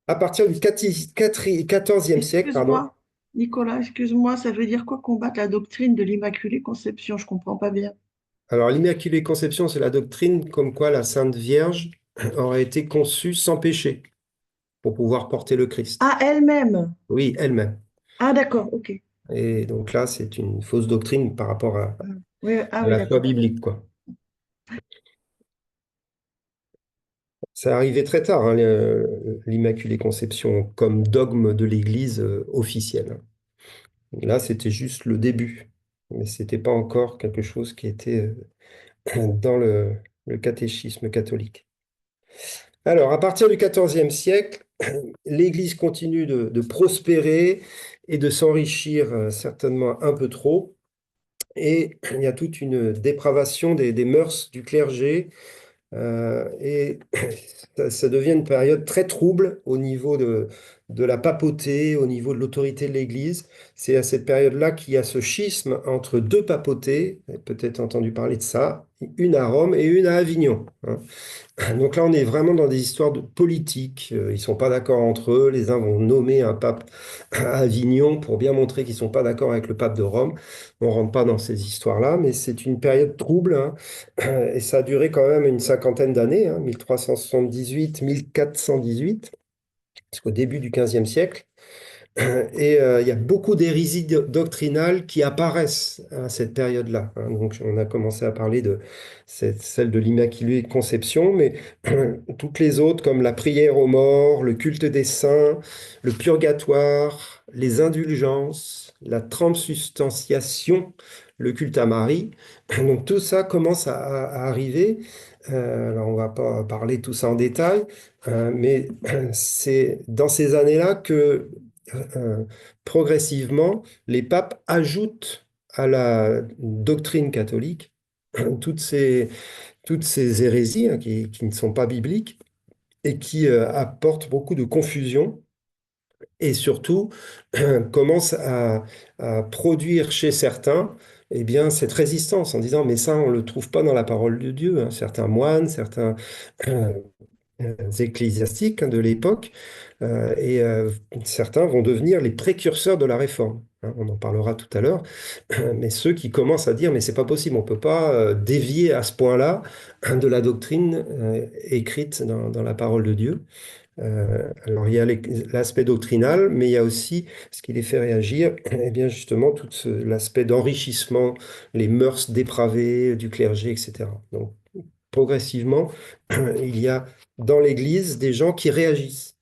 À partir du XIVe siècle, pardon. Excuse-moi, Nicolas, excuse-moi, ça veut dire quoi combattre la doctrine de l'Immaculée Conception? Je comprends pas bien. Alors, l'Immaculée Conception, c'est la doctrine comme quoi la Sainte Vierge aurait été conçue sans péché pour pouvoir porter le Christ. Ah, elle-même. Oui, elle-même. Ah, d'accord, ok. Et donc là, c'est une fausse doctrine par rapport à Oui, ah, oui, la foi d'accord. biblique, quoi. Ça arrivait très tard, hein, l'Immaculée Conception, comme dogme de l'Église officielle. Là, c'était juste le début, mais ce n'était pas encore quelque chose qui était dans le catéchisme catholique. Alors, à partir du XIVe siècle, l'Église continue de prospérer et de s'enrichir certainement un peu trop. Et il y a toute une dépravation des mœurs du clergé. Et ça devient une période très trouble au niveau de la papauté, au niveau de l'autorité de l'Église. C'est à cette période-là qu'il y a ce schisme entre deux papautés, vous avez peut-être entendu parler de ça, une à Rome et une à Avignon, hein. Donc là, on est vraiment dans des histoires de politique. Ils ne sont pas d'accord entre eux. Les uns vont nommer un pape à Avignon pour bien montrer qu'ils ne sont pas d'accord avec le pape de Rome. On ne rentre pas dans ces histoires-là, mais c'est une période trouble, hein. Et ça a duré quand même une cinquantaine d'années, hein, 1378, 1418, jusqu'au début du XVe siècle. Et il y a beaucoup d'hérésies doctrinales qui apparaissent à cette période-là, hein. Donc, on a commencé à parler de celle de l'Immaculée Conception, mais toutes les autres, comme la prière aux morts, le culte des saints, le purgatoire, les indulgences, la transubstantiation, le culte à Marie. Donc, tout ça commence à arriver. Alors, on ne va pas parler de tout ça en détail, mais c'est dans ces années-là que progressivement, les papes ajoutent à la doctrine catholique toutes ces hérésies, hein, qui ne sont pas bibliques et qui apportent beaucoup de confusion et surtout commencent à produire chez certains eh bien, cette résistance en disant mais ça, on ne le trouve pas dans la parole de Dieu, hein. Certains moines, certains ecclésiastiques, hein, de l'époque, et certains vont devenir les précurseurs de la réforme, hein. On en parlera tout à l'heure, mais ceux qui commencent à dire mais c'est pas possible, on peut pas dévier à ce point-là de la doctrine écrite dans la parole de Dieu. Alors il y a l'aspect doctrinal, mais il y a aussi ce qui les fait réagir, eh bien justement tout l'aspect d'enrichissement, les mœurs dépravées du clergé, etc. Donc progressivement, il y a dans l'Église des gens qui réagissent.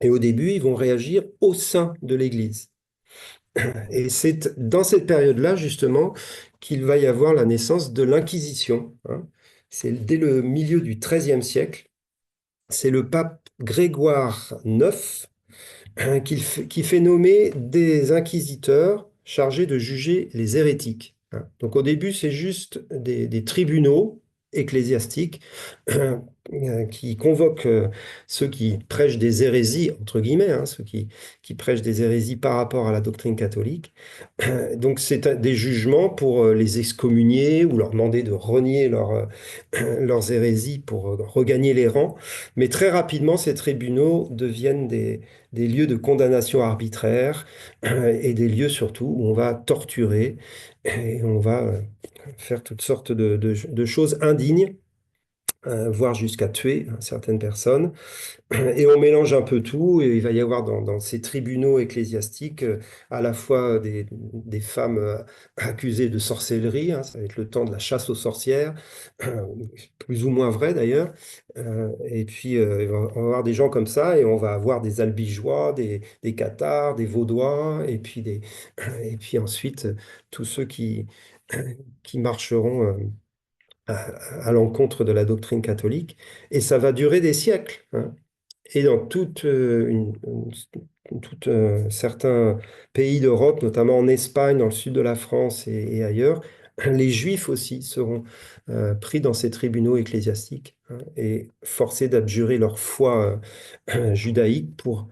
Et au début, ils vont réagir au sein de l'Église. Et c'est dans cette période-là, justement, qu'il va y avoir la naissance de l'Inquisition, hein. C'est dès le milieu du XIIIe siècle. C'est le pape Grégoire IX qui fait nommer des inquisiteurs chargés de juger les hérétiques, hein. Donc au début, c'est juste des tribunaux ecclésiastiques qui convoque ceux qui prêchent des hérésies, entre guillemets, hein, ceux qui prêchent des hérésies par rapport à la doctrine catholique. Donc c'est des jugements pour les excommunier ou leur demander de renier leurs hérésies pour regagner les rangs. Mais très rapidement, ces tribunaux deviennent des lieux de condamnation arbitraire et des lieux surtout où on va torturer et on va faire toutes sortes de choses indignes, voire jusqu'à tuer certaines personnes. Et on mélange un peu tout, et il va y avoir dans ces tribunaux ecclésiastiques à la fois des femmes accusées de sorcellerie, hein, ça va être le temps de la chasse aux sorcières, plus ou moins vrai d'ailleurs, et puis on va avoir des gens comme ça, et on va avoir des albigeois, des cathares, des vaudois, et puis ensuite tous ceux qui marcheront à l'encontre de la doctrine catholique, et ça va durer des siècles, hein. Et dans certains pays d'Europe, notamment en Espagne, dans le sud de la France et ailleurs, les Juifs aussi seront pris dans ces tribunaux ecclésiastiques, hein, et forcés d'abjurer leur foi judaïque pour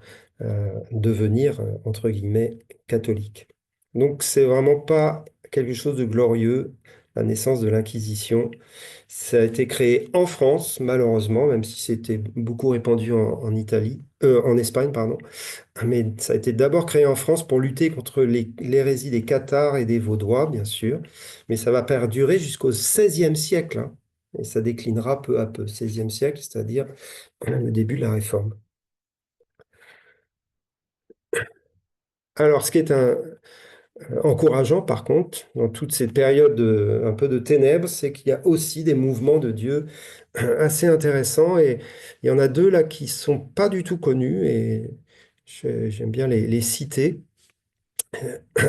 devenir, entre guillemets, catholiques. Donc c'est vraiment pas quelque chose de glorieux, la naissance de l'Inquisition. Ça a été créé en France, malheureusement, même si c'était beaucoup répandu en Espagne, pardon. Mais ça a été d'abord créé en France pour lutter contre l'hérésie des Cathares et des Vaudois, bien sûr. Mais ça va perdurer jusqu'au XVIe siècle, hein. Et ça déclinera peu à peu. XVIe siècle, c'est-à-dire le début de la Réforme. Alors, ce qui est encourageant, par contre, dans toutes ces périodes un peu de ténèbres, c'est qu'il y a aussi des mouvements de Dieu assez intéressants. Et il y en a deux là qui sont pas du tout connus, et j'aime bien les citer.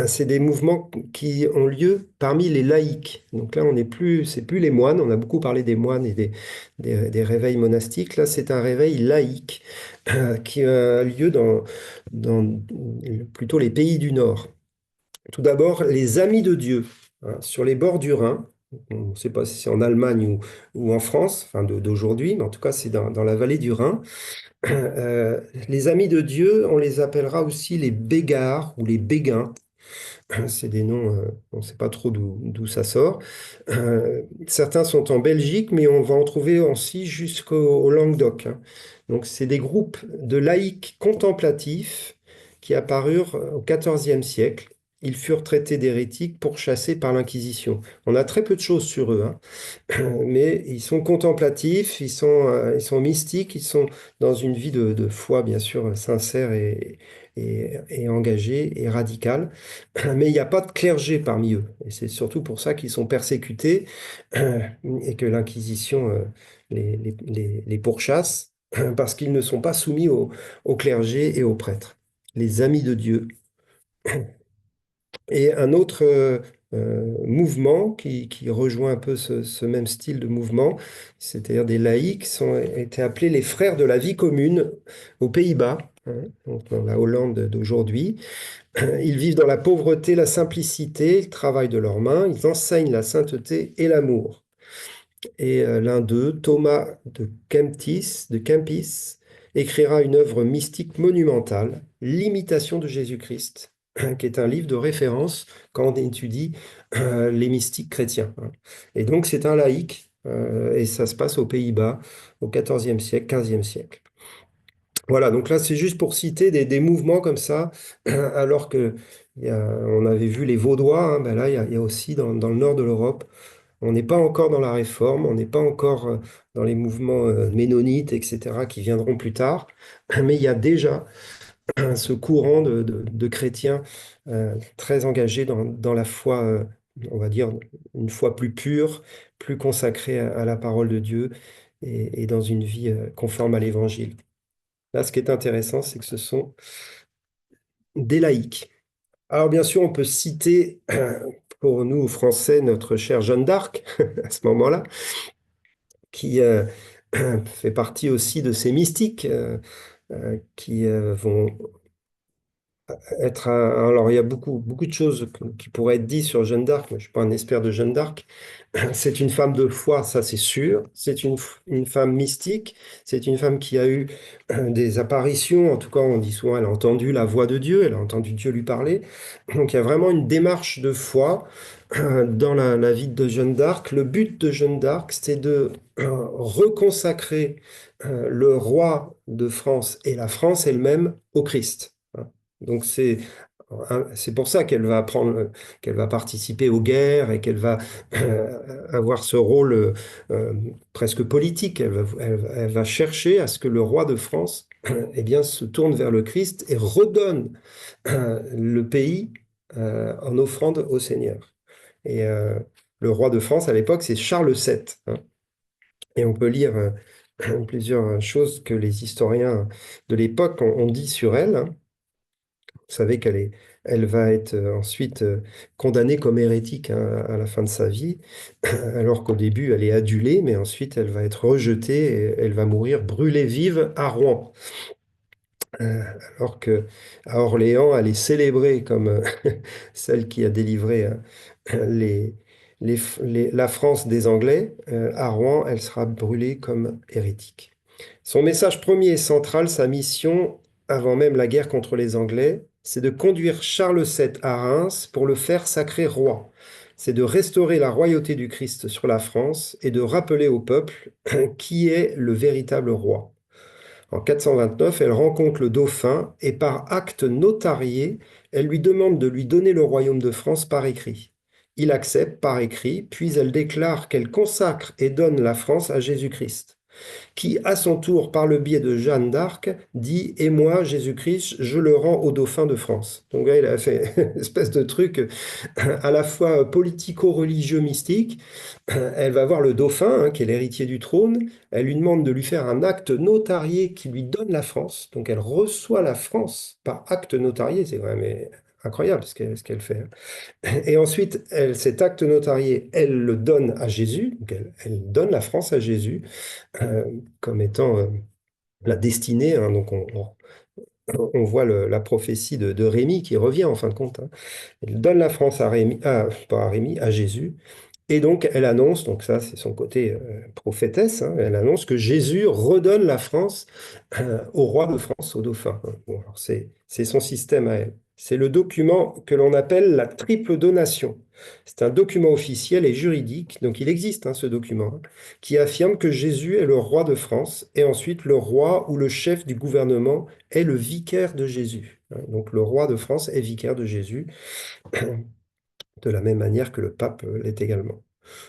C'est des mouvements qui ont lieu parmi les laïcs. Donc là, c'est plus les moines. On a beaucoup parlé des moines et des réveils monastiques. Là, c'est un réveil laïque qui a lieu dans plutôt les pays du Nord. Tout d'abord, les Amis de Dieu, hein, sur les bords du Rhin. On ne sait pas si c'est en Allemagne ou en France, enfin d'aujourd'hui, mais en tout cas, c'est dans la vallée du Rhin. Les Amis de Dieu, on les appellera aussi les Bégards ou les Béguins. C'est des noms, on ne sait pas trop d'où ça sort. Certains sont en Belgique, mais on va en trouver aussi jusqu'au Languedoc, hein. Donc, c'est des groupes de laïcs contemplatifs qui apparurent au XIVe siècle. Ils furent traités d'hérétiques, pourchassés par l'Inquisition. On a très peu de choses sur eux, hein. Mais ils sont contemplatifs, ils sont mystiques, ils sont dans une vie de foi, bien sûr, sincère et engagée et radicale. Mais il n'y a pas de clergé parmi eux. Et c'est surtout pour ça qu'ils sont persécutés et que l'Inquisition les pourchasse, parce qu'ils ne sont pas soumis au clergé et aux prêtres. Les Amis de Dieu. Et un autre mouvement qui rejoint un peu ce même style de mouvement, c'est-à-dire des laïcs, ont été appelés les frères de la vie commune aux Pays-Bas, hein, donc dans la Hollande d'aujourd'hui. Ils vivent dans la pauvreté, la simplicité, le travail de leurs mains, ils enseignent la sainteté et l'amour. Et l'un d'eux, Thomas de Kempis, écrira une œuvre mystique monumentale, L'imitation de Jésus-Christ, qui est un livre de référence quand on étudie les mystiques chrétiens, hein. Et donc c'est un laïc, et ça se passe aux Pays-Bas au XIVe siècle, XVe siècle. Voilà, donc là c'est juste pour citer des mouvements comme ça, alors que on avait vu les Vaudois, hein, ben là il y a aussi dans le nord de l'Europe. On n'est pas encore dans la Réforme, on n'est pas encore dans les mouvements ménonites, etc., qui viendront plus tard, mais il y a déjà ce courant de chrétiens très engagés dans la foi, on va dire, une foi plus pure, plus consacrée à la parole de Dieu et dans une vie conforme à l'Évangile. Là, ce qui est intéressant, c'est que ce sont des laïcs. Alors, bien sûr, on peut citer pour nous, Français, notre chère Jeanne d'Arc, à ce moment-là, qui fait partie aussi de ces mystiques qui vont Alors, il y a beaucoup de choses qui pourraient être dites sur Jeanne d'Arc, mais je ne suis pas un expert de Jeanne d'Arc. C'est une femme de foi, ça c'est sûr. C'est une femme mystique. C'est une femme qui a eu des apparitions. En tout cas, on dit souvent, elle a entendu la voix de Dieu, elle a entendu Dieu lui parler. Donc, il y a vraiment une démarche de foi dans la vie de Jeanne d'Arc. Le but de Jeanne d'Arc, c'est de reconsacrer le roi de France et la France elle-même au Christ. Donc c'est pour ça qu'elle va participer aux guerres et qu'elle va avoir ce rôle presque politique. Elle va chercher à ce que le roi de France eh bien, se tourne vers le Christ et redonne le pays en offrande au Seigneur. Et le roi de France à l'époque, c'est Charles VII, hein. Et on peut lire plusieurs choses que les historiens de l'époque ont dit sur elle, hein. Vous savez elle va être ensuite condamnée comme hérétique, hein, à la fin de sa vie, alors qu'au début elle est adulée, mais ensuite elle va être rejetée et elle va mourir brûlée vive à Rouen. Euh, alors que à Orléans, elle est célébrée comme celle qui a délivré les, la France des Anglais. À Rouen, elle sera brûlée comme hérétique. Son message premier et central, sa mission, avant même la guerre contre les Anglais, c'est de conduire Charles VII à Reims pour le faire sacré roi. C'est de restaurer la royauté du Christ sur la France et de rappeler au peuple qui est le véritable roi. En 429, elle rencontre le dauphin et par acte notarié, elle lui demande de lui donner le royaume de France par écrit. Il accepte par écrit, puis elle déclare qu'elle consacre et donne la France à Jésus-Christ, qui, à son tour, par le biais de Jeanne d'Arc, dit « Et moi, Jésus-Christ, je le rends au dauphin de France ». Donc, il a fait une espèce de truc à la fois politico-religieux mystique. Elle va voir le dauphin, hein, qui est l'héritier du trône. Elle lui demande de lui faire un acte notarié qui lui donne la France. Donc, elle reçoit la France par acte notarié. C'est quand même incroyable ce qu'elle fait, hein. Et ensuite, cet acte notarié, elle le donne à Jésus. Donc elle donne la France à Jésus comme étant la destinée, hein. Donc on voit la prophétie de Rémi qui revient en fin de compte, hein. Elle donne la France à Rémi, pas à Rémi, à Jésus. Et donc elle annonce, donc ça c'est son côté prophétesse, hein, elle annonce que Jésus redonne la France au roi de France, au dauphin, hein. Bon, alors c'est son système à elle. C'est le document que l'on appelle la triple donation. C'est un document officiel et juridique, donc il existe, hein, ce document, hein, qui affirme que Jésus est le roi de France et ensuite le roi ou le chef du gouvernement est le vicaire de Jésus, hein. Donc le roi de France est vicaire de Jésus, de la même manière que le pape l'est également.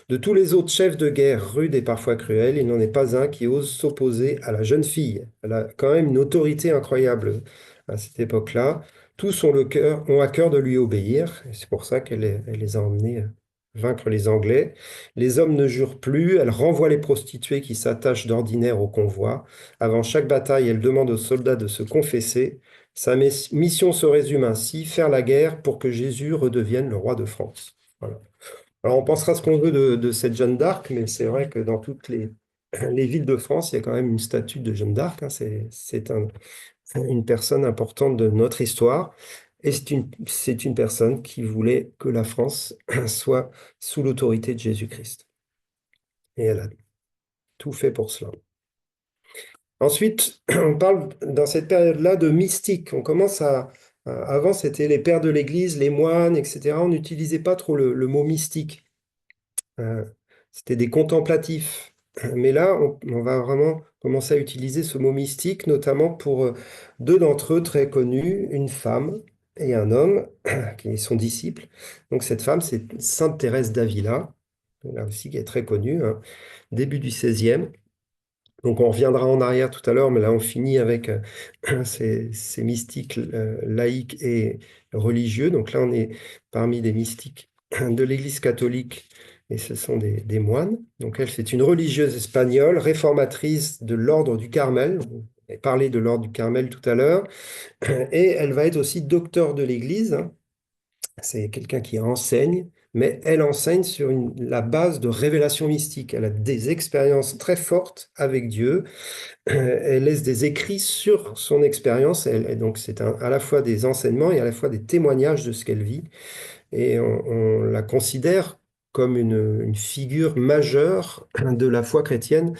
De tous les autres chefs de guerre rudes et parfois cruels, il n'en est pas un qui ose s'opposer à la jeune fille. Elle a quand même une autorité incroyable à cette époque-là. Tous ont à cœur de lui obéir, et c'est pour ça elle les a emmenés vaincre les Anglais. Les hommes ne jurent plus, elle renvoie les prostituées qui s'attachent d'ordinaire au convoi. Avant chaque bataille, elle demande aux soldats de se confesser. Sa mission se résume ainsi, faire la guerre pour que Jésus redevienne le roi de France. Voilà. Alors, on pensera ce qu'on veut de cette Jeanne d'Arc, mais c'est vrai que dans toutes les villes de France, il y a quand même une statue de Jeanne d'Arc, hein. C'est une personne importante de notre histoire. Et c'est une personne qui voulait que la France soit sous l'autorité de Jésus-Christ. Et elle a tout fait pour cela. Ensuite, on parle dans cette période-là de mystique. On commence avant, c'était les pères de l'Église, les moines, etc. On n'utilisait pas trop le mot mystique. C'était des contemplatifs. Mais là, on va vraiment commencer à utiliser ce mot mystique, notamment pour deux d'entre eux très connus, une femme et un homme, qui sont disciples. Donc cette femme, c'est Sainte Thérèse d'Avila, là aussi qui est très connue, hein, début du XVIe. Donc on reviendra en arrière tout à l'heure, mais là on finit avec ces mystiques laïcs et religieux. Donc là on est parmi des mystiques de l'Église catholique, et ce sont des moines. Donc elle, c'est une religieuse espagnole, réformatrice de l'ordre du Carmel. On a parlé de l'ordre du Carmel tout à l'heure. Et elle va être aussi docteur de l'Église, hein. C'est quelqu'un qui enseigne, mais elle enseigne sur la base de révélation mystique. Elle a des expériences très fortes avec Dieu. Elle laisse des écrits sur son expérience. Et donc, c'est à la fois des enseignements et à la fois des témoignages de ce qu'elle vit. Et on la considère comme une figure majeure de la foi chrétienne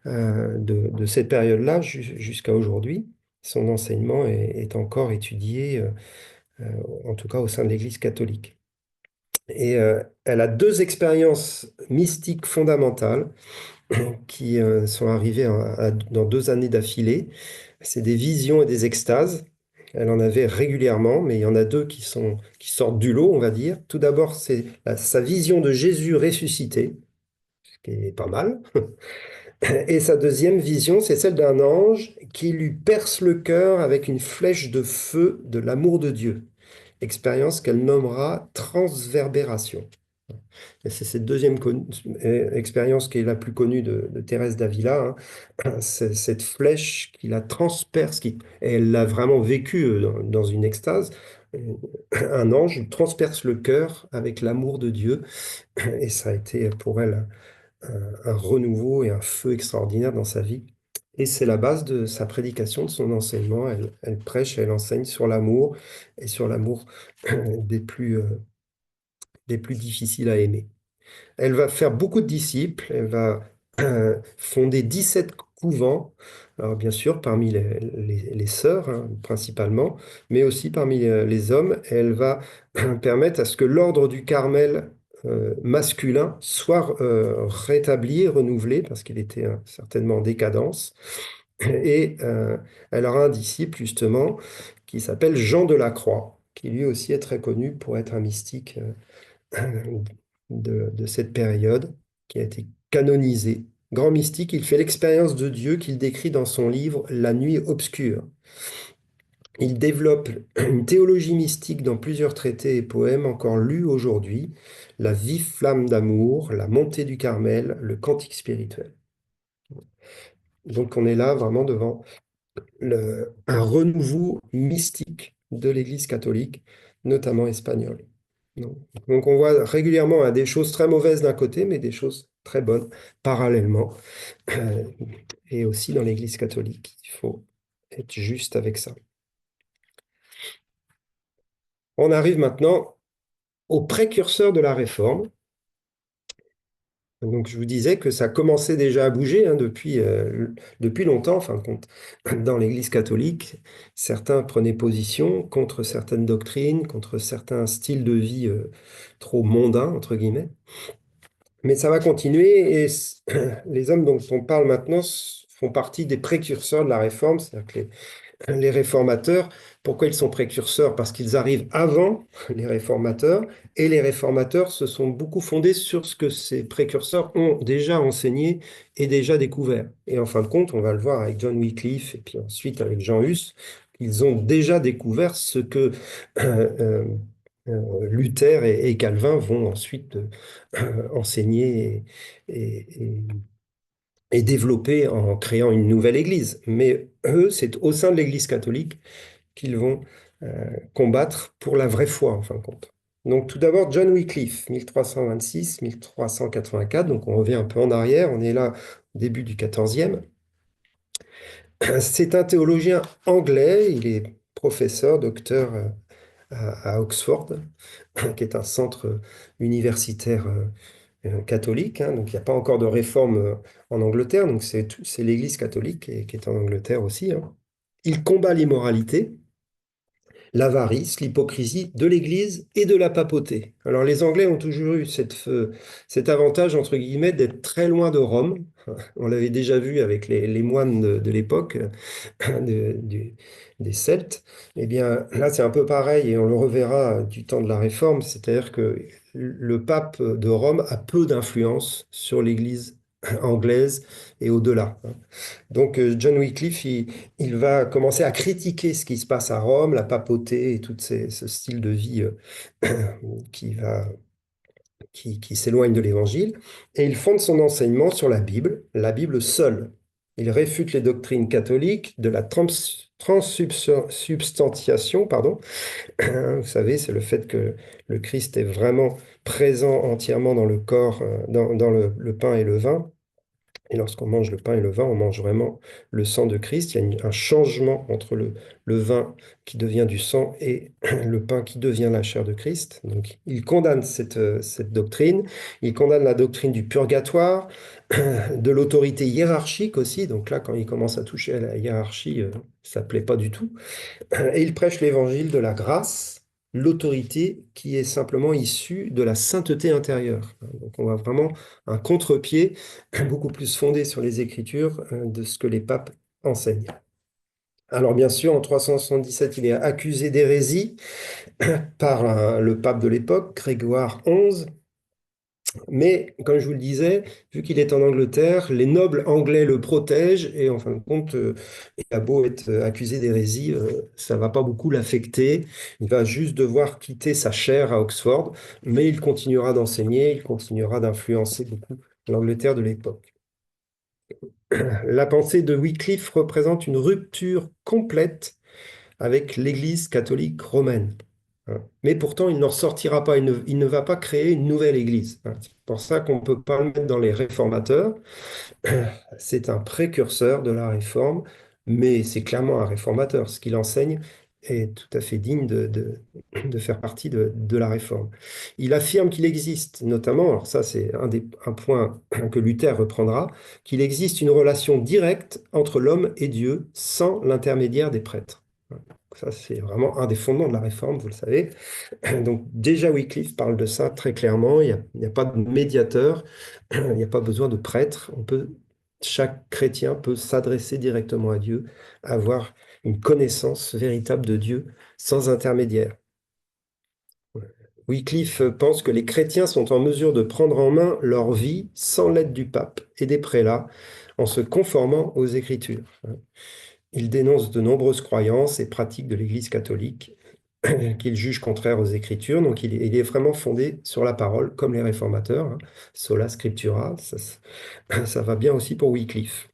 de cette période-là jusqu'à aujourd'hui. Son enseignement est encore étudié, en tout cas au sein de l'Église catholique. Et elle a deux expériences mystiques fondamentales qui sont arrivées dans 2 années d'affilée. C'est des visions et des extases. Elle en avait régulièrement, mais il y en a deux qui sortent du lot, on va dire. Tout d'abord, c'est sa vision de Jésus ressuscité, ce qui est pas mal. Et sa deuxième vision, c'est celle d'un ange qui lui perce le cœur avec une flèche de feu de l'amour de Dieu. Expérience qu'elle nommera transverbération. Et c'est cette deuxième expérience qui est la plus connue de Thérèse d'Avila, hein. C'est cette flèche qui la transperce, et elle l'a vraiment vécu dans une extase. Un ange lui transperce le cœur avec l'amour de Dieu, et ça a été pour elle un renouveau et un feu extraordinaire dans sa vie. Et c'est la base de sa prédication, de son enseignement. Elle prêche, elle enseigne sur l'amour, et sur l'amour des plus difficiles à aimer. Elle va faire beaucoup de disciples, elle va fonder 17 couvents, alors bien sûr parmi les sœurs, hein, principalement, mais aussi parmi les hommes. Elle va permettre à ce que l'ordre du Carmel masculin soit rétabli et renouvelé, parce qu'il était certainement en décadence. Et elle aura un disciple, justement, qui s'appelle Jean de la Croix, qui lui aussi est très connu pour être un mystique de cette période, qui a été canonisé. Grand mystique, il fait l'expérience de Dieu qu'il décrit dans son livre La nuit obscure. Il développe une théologie mystique dans plusieurs traités et poèmes encore lus aujourd'hui, la vive flamme d'amour, la montée du Carmel, le cantique spirituel. Donc on est là vraiment devant un renouveau mystique de l'Église catholique, notamment espagnole. Donc on voit régulièrement des choses très mauvaises d'un côté, mais des choses très bonnes parallèlement. Et aussi dans l'Église catholique, il faut être juste avec ça. On arrive maintenant aux précurseurs de la Réforme. Donc je vous disais que ça commençait déjà à bouger depuis longtemps, en fin de compte. Dans l'Église catholique, certains prenaient position contre certaines doctrines, contre certains styles de vie trop mondains, entre guillemets. Mais ça va continuer, et les hommes dont on parle maintenant font partie des précurseurs de la Réforme, c'est-à-dire que les réformateurs, pourquoi ils sont précurseurs? Parce qu'ils arrivent avant les réformateurs, et les réformateurs se sont beaucoup fondés sur ce que ces précurseurs ont déjà enseigné et déjà découvert. Et en fin de compte, on va le voir avec John Wycliffe et puis ensuite avec Jean Hus, ils ont déjà découvert ce que Luther et Calvin vont ensuite enseigner et développer en créant une nouvelle église. Mais eux, c'est au sein de l'église catholique qu'ils vont combattre pour la vraie foi, en fin de compte. Donc tout d'abord, John Wycliffe, 1326-1384, donc on revient un peu en arrière, on est là au début du XIVe. C'est un théologien anglais, il est professeur, docteur à Oxford, qui est un centre universitaire catholique, hein, donc il n'y a pas encore de réforme en Angleterre, donc c'est l'Église catholique qui est en Angleterre aussi, hein. Il combat l'immoralité, l'avarice, l'hypocrisie de l'Église et de la papauté. Alors les Anglais ont toujours eu cet avantage, entre guillemets, d'être très loin de Rome. On l'avait déjà vu avec les moines de l'époque, des Celtes. Eh bien, là, c'est un peu pareil, et on le reverra du temps de la Réforme, c'est-à-dire que le pape de Rome a peu d'influence sur l'Église anglaise et au-delà. Donc John Wycliffe, il va commencer à critiquer ce qui se passe à Rome, la papauté et tout ce style de vie qui s'éloigne de l'Évangile, et il fonde son enseignement sur la Bible seule. Il réfute les doctrines catholiques de la transsubstantiation, pardon. Vous savez, c'est le fait que le Christ est vraiment présent entièrement dans le corps, dans le pain et le vin. Et lorsqu'on mange le pain et le vin, on mange vraiment le sang de Christ. Il y a un changement entre le vin qui devient du sang et le pain qui devient la chair de Christ. Donc, il condamne cette doctrine. Il condamne la doctrine du purgatoire, de l'autorité hiérarchique aussi. Donc là, quand il commence à toucher à la hiérarchie, ça ne plaît pas du tout. Et il prêche l'évangile de la grâce, l'autorité qui est simplement issue de la sainteté intérieure. Donc on voit vraiment un contre-pied beaucoup plus fondé sur les Écritures de ce que les papes enseignent. Alors bien sûr, en 377, il est accusé d'hérésie par le pape de l'époque, Grégoire XI. Mais, comme je vous le disais, vu qu'il est en Angleterre, les nobles anglais le protègent et en fin de compte, il a beau être accusé d'hérésie, ça ne va pas beaucoup l'affecter. Il va juste devoir quitter sa chaire à Oxford, mais il continuera d'enseigner, il continuera d'influencer beaucoup l'Angleterre de l'époque. La pensée de Wycliffe représente une rupture complète avec l'Église catholique romaine. Mais pourtant, il n'en sortira pas, il ne va pas créer une nouvelle église. C'est pour ça qu'on ne peut pas le mettre dans les réformateurs. C'est un précurseur de la réforme, mais c'est clairement un réformateur. Ce qu'il enseigne est tout à fait digne de faire partie de la réforme. Il affirme qu'il existe, notamment, alors ça c'est un point que Luther reprendra, qu'il existe une relation directe entre l'homme et Dieu sans l'intermédiaire des prêtres. Ça, c'est vraiment un des fondements de la réforme, vous le savez. Donc déjà Wycliffe parle de ça très clairement, il n'y a pas de médiateur, il n'y a pas besoin de prêtre, chaque chrétien peut s'adresser directement à Dieu, avoir une connaissance véritable de Dieu sans intermédiaire. Wycliffe pense que les chrétiens sont en mesure de prendre en main leur vie sans l'aide du pape et des prélats, en se conformant aux Écritures. Il dénonce de nombreuses croyances et pratiques de l'Église catholique qu'il juge contraires aux Écritures. Donc il est vraiment fondé sur la parole, comme les réformateurs. Sola scriptura, ça va bien aussi pour Wycliffe.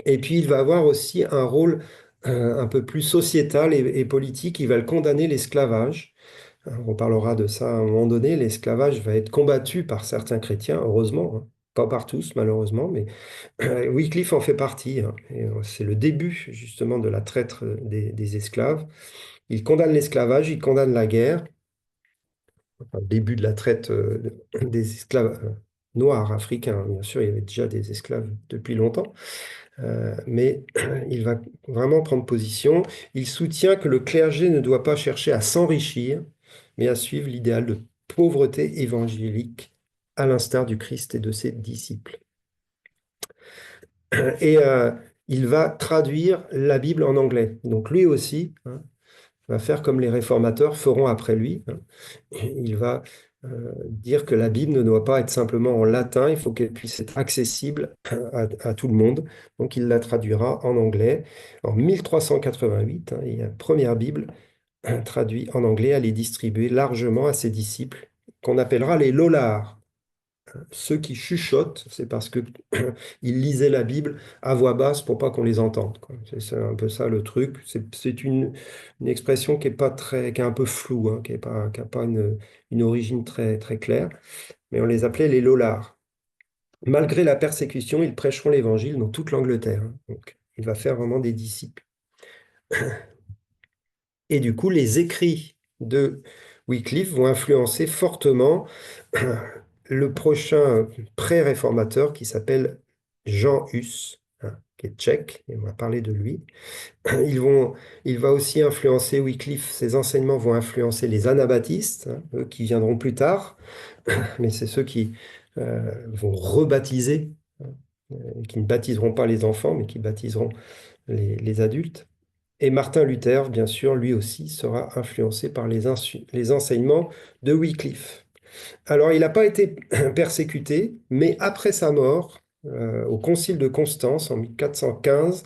Et puis il va avoir aussi un rôle un peu plus sociétal et politique. Il va le condamner l'esclavage. On parlera de ça à un moment donné. L'esclavage va être combattu par certains chrétiens, heureusement, pas par tous malheureusement, mais Wycliffe en fait partie. C'est le début justement de la traite des esclaves. Il condamne l'esclavage, il condamne la guerre, enfin, le début de la traite des esclaves noirs africains. Bien sûr, il y avait déjà des esclaves depuis longtemps, mais il va vraiment prendre position. Il soutient que le clergé ne doit pas chercher à s'enrichir, mais à suivre l'idéal de pauvreté évangélique, à l'instar du Christ et de ses disciples. Et il va traduire la Bible en anglais. Donc lui aussi, va faire comme les réformateurs feront après lui. Il va dire que la Bible ne doit pas être simplement en latin, il faut qu'elle puisse être accessible à tout le monde. Donc il la traduira en anglais. En 1388, il y a la première Bible traduite en anglais, elle est distribuée largement à ses disciples, qu'on appellera les lollards. Ceux qui chuchotent, c'est parce qu'ils lisaient la Bible à voix basse pour pas qu'on les entende, quoi. C'est un peu ça le truc. C'est une expression qui est un peu floue, qui n'a pas une origine très, très claire, mais on les appelait les lollards. Malgré la persécution, ils prêcheront l'évangile dans toute l'Angleterre. Donc, il va faire vraiment des disciples. Et du coup, les écrits de Wycliffe vont influencer fortement le prochain pré-réformateur qui s'appelle Jean Hus, qui est tchèque, et on va parler de lui. Il va aussi influencer Wycliffe, ses enseignements vont influencer les anabaptistes, eux qui viendront plus tard, mais c'est ceux qui vont rebaptiser, qui ne baptiseront pas les enfants, mais qui baptiseront les adultes. Et Martin Luther, bien sûr, lui aussi sera influencé par les enseignements de Wycliffe. Alors, il n'a pas été persécuté, mais après sa mort, au Concile de Constance en 1415,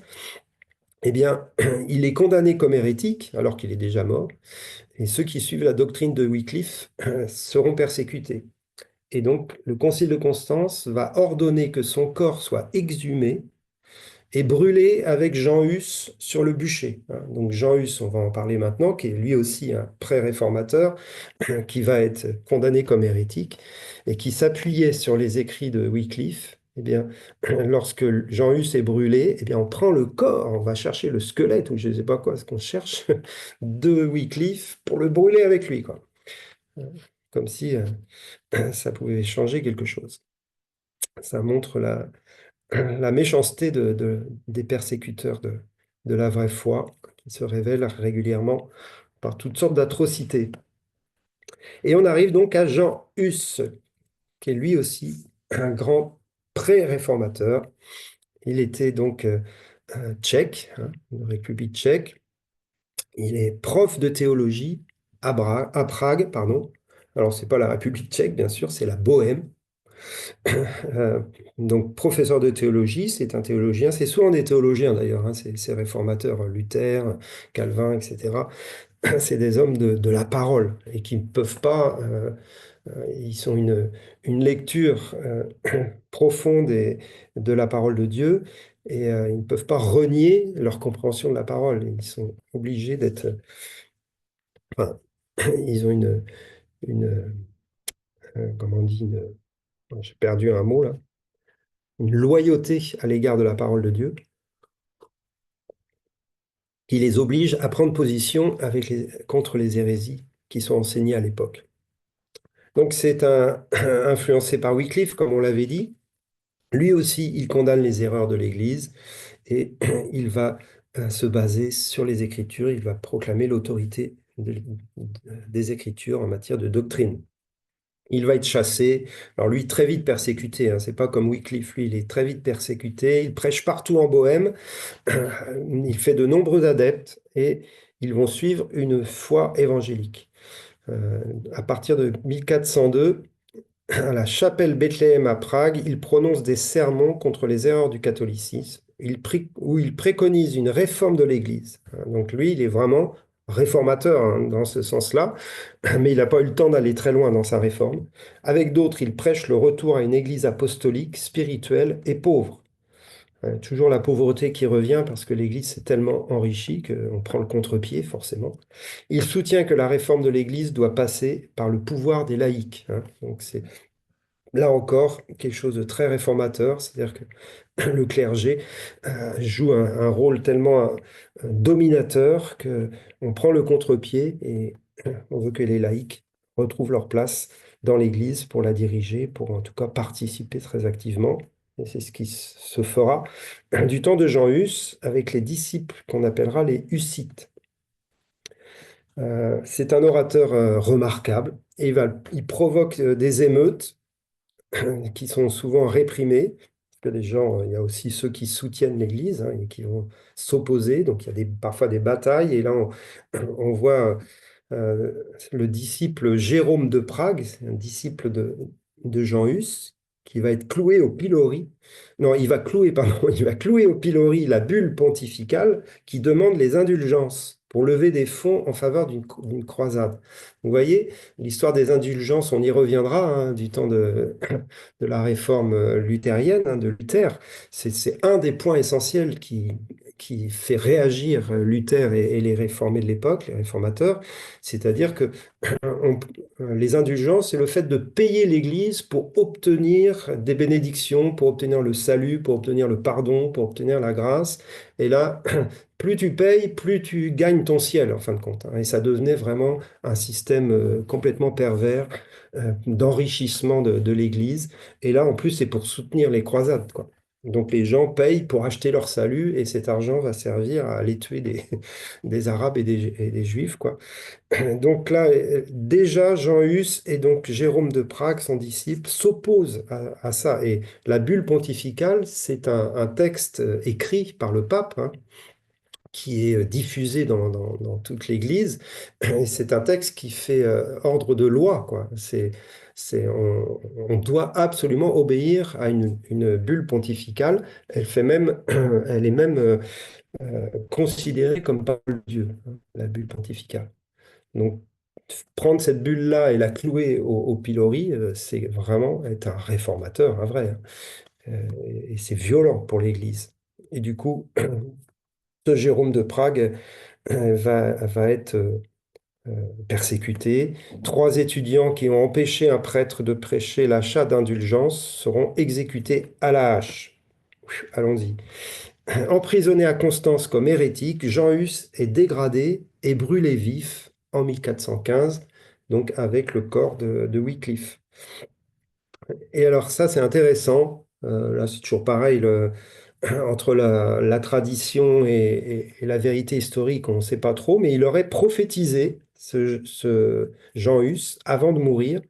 eh bien, il est condamné comme hérétique, alors qu'il est déjà mort, et ceux qui suivent la doctrine de Wycliffe seront persécutés. Et donc, le Concile de Constance va ordonner que son corps soit exhumé est brûlé avec Jean Hus sur le bûcher. Donc Jean Hus, on va en parler maintenant, qui est lui aussi un pré-réformateur, qui va être condamné comme hérétique et qui s'appuyait sur les écrits de Wycliffe. Eh bien, lorsque Jean Hus est brûlé, eh bien, on prend le corps, on va chercher le squelette, ou je ne sais pas quoi, ce qu'on cherche, de Wycliffe pour le brûler avec lui, quoi. Comme si ça pouvait changer quelque chose. Ça montre la méchanceté des persécuteurs de la vraie foi, qui se révèlent régulièrement par toutes sortes d'atrocités. Et on arrive donc à Jean Hus, qui est lui aussi un grand pré-réformateur. Il était donc tchèque, de République tchèque. Il est prof de théologie à Prague, pardon. Alors, ce n'est pas la République tchèque, bien sûr, c'est la Bohême. Donc, professeur de théologie, c'est un théologien. C'est souvent des théologiens, d'ailleurs, ces réformateurs, Luther, Calvin, etc. C'est des hommes de la parole et qui ne peuvent pas... ils ont une lecture profonde de la parole de Dieu et ils ne peuvent pas renier leur compréhension de la parole. Ils sont obligés d'être... Enfin, ils ont comment on dit, j'ai perdu un mot là, une loyauté à l'égard de la parole de Dieu qui les oblige à prendre position contre les hérésies qui sont enseignées à l'époque. Donc c'est influencé par Wycliffe, comme on l'avait dit. Lui aussi, il condamne les erreurs de l'Église et il va se baser sur les Écritures, il va proclamer l'autorité des Écritures en matière de doctrine. Il va être chassé. Alors lui, très vite persécuté, c'est pas comme Wycliffe, lui, il est très vite persécuté. Il prêche partout en Bohême. Il fait de nombreux adeptes et ils vont suivre une foi évangélique. À partir de 1402, à la chapelle Bethléem à Prague, il prononce des sermons contre les erreurs du catholicisme, où il préconise une réforme de l'Église. Donc lui, il est vraiment réformateur dans ce sens-là, mais il n'a pas eu le temps d'aller très loin dans sa réforme. Avec d'autres, il prêche le retour à une Église apostolique, spirituelle et pauvre. Toujours la pauvreté qui revient parce que l'Église s'est tellement enrichie qu'on prend le contre-pied, forcément. Il soutient que la réforme de l'Église doit passer par le pouvoir des laïcs. Donc c'est là encore quelque chose de très réformateur, c'est-à-dire que le clergé joue un rôle tellement dominateur qu'on prend le contre-pied et on veut que les laïcs retrouvent leur place dans l'Église pour la diriger, pour en tout cas participer très activement. Et c'est ce qui se fera du temps de Jean Hus avec les disciples qu'on appellera les Hussites. C'est un orateur remarquable et il provoque des émeutes qui sont souvent réprimés, parce que les gens, il y a aussi ceux qui soutiennent l'Église et qui vont s'opposer, donc il y a parfois des batailles, et là on voit le disciple Jérôme de Prague, c'est un disciple de Jean Hus, qui va être cloué au pilori. Non, il va clouer, pardon, il va clouer au pilori la bulle pontificale qui demande les indulgences pour lever des fonds en faveur d'une croisade. Vous voyez, l'histoire des indulgences, on y reviendra du temps de la réforme luthérienne, de Luther. C'est un des points essentiels qui fait réagir Luther et les réformés de l'époque, les réformateurs, c'est-à-dire que les indulgences, c'est le fait de payer l'Église pour obtenir des bénédictions, pour obtenir le salut, pour obtenir le pardon, pour obtenir la grâce. Et là, plus tu payes, plus tu gagnes ton ciel, en fin de compte. Et ça devenait vraiment un système complètement pervers d'enrichissement de l'Église. Et là, en plus, c'est pour soutenir les croisades, quoi. Donc les gens payent pour acheter leur salut et cet argent va servir à aller tuer des Arabes et des Juifs, quoi. Donc là, déjà, Jean Hus et donc Jérôme de Prague, son disciple, s'opposent à ça. Et la bulle pontificale, c'est un texte écrit par le pape, qui est diffusé dans toute l'Église. Et c'est un texte qui fait ordre de loi, quoi. On doit absolument obéir à une bulle pontificale. Elle est même considérée comme parole de Dieu, la bulle pontificale. Donc, prendre cette bulle-là et la clouer au pilori, c'est vraiment être un réformateur, un vrai. Et c'est violent pour l'Église. Et du coup, ce Jérôme de Prague va être persécuté. 3 étudiants qui ont empêché un prêtre de prêcher l'achat d'indulgence seront exécutés à la hache. Allons-y. Emprisonné à Constance comme hérétique, Jean Hus est dégradé et brûlé vif en 1415, donc avec le corps de Wycliffe. Et alors ça, c'est intéressant. Là, c'est toujours pareil, entre la tradition et la vérité historique, on ne sait pas trop, mais il aurait prophétisé, ce Jean Hus, avant de mourir,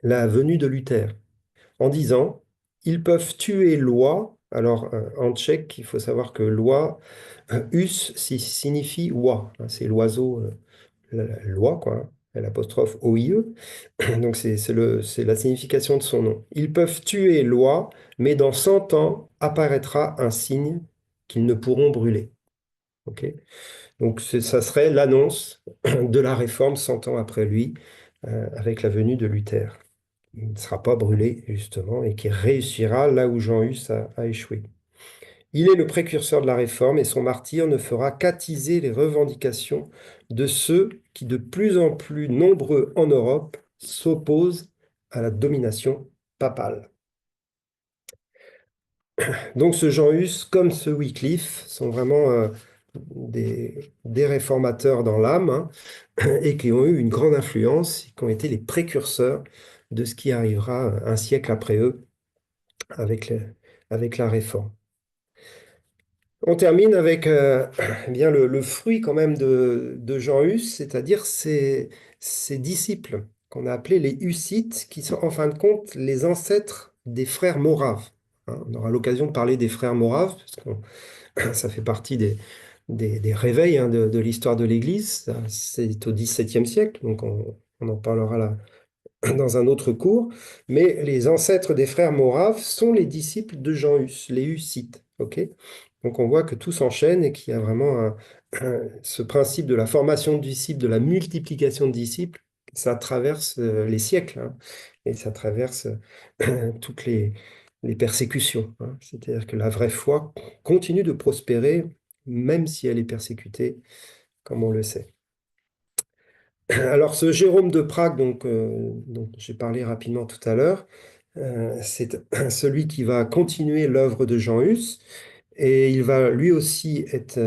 la venue de Luther, en disant, ils peuvent tuer loi. Alors, en tchèque, il faut savoir que loi, hus signifie oie, hein, c'est l'oiseau, la loi, quoi, l'apostrophe OIE. Donc, c'est la signification de son nom. Ils peuvent tuer loi, mais dans 100 ans apparaîtra un signe qu'ils ne pourront brûler. Ok. Donc, ça serait l'annonce de la réforme 100 ans après lui, avec la venue de Luther. Il ne sera pas brûlé, justement, et qui réussira là où Jean Hus a échoué. Il est le précurseur de la réforme et son martyre ne fera qu'attiser les revendications de ceux qui, de plus en plus nombreux en Europe, s'opposent à la domination papale. Donc ce Jean Hus, comme ce Wycliffe, sont vraiment des réformateurs dans l'âme, hein, et qui ont eu une grande influence, qui ont été les précurseurs de ce qui arrivera un siècle après eux avec la réforme. On termine avec bien le fruit quand même de Jean Hus, c'est-à-dire ses disciples, qu'on a appelés les Hussites, qui sont en fin de compte les ancêtres des frères moraves. Hein, on aura l'occasion de parler des frères moraves, parce que ça fait partie des réveils, hein, de l'histoire de l'Église. C'est au XVIIe siècle, donc on en parlera là dans un autre cours. Mais les ancêtres des frères moraves sont les disciples de Jean Hus, les Hussites. Ok. Donc on voit que tout s'enchaîne et qu'il y a vraiment ce principe de la formation de disciples, de la multiplication de disciples, ça traverse les siècles, hein, et ça traverse toutes les persécutions, hein. C'est-à-dire que la vraie foi continue de prospérer, même si elle est persécutée, comme on le sait. Alors ce Jérôme de Prague, dont j'ai parlé rapidement tout à l'heure, c'est celui qui va continuer l'œuvre de Jean Hus. Et il va lui aussi être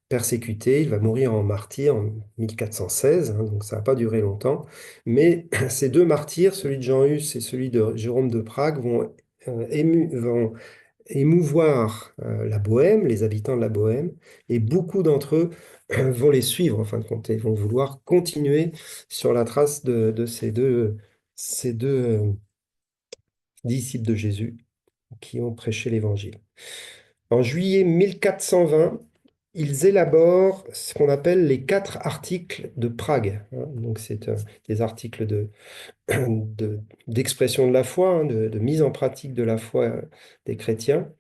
persécuté, il va mourir en martyr en 1416, hein, donc ça n'a pas duré longtemps. Mais ces 2 martyrs, celui de Jean Hus et celui de Jérôme de Prague, vont émouvoir la Bohême, les habitants de la Bohême, et beaucoup d'entre eux vont les suivre, en fin de compte, et vont vouloir continuer sur la trace de ces deux disciples de Jésus qui ont prêché l'Évangile. En juillet 1420, ils élaborent ce qu'on appelle les 4 articles de Prague, hein. Donc, c'est des articles d'expression de la foi, hein, de mise en pratique de la foi des chrétiens.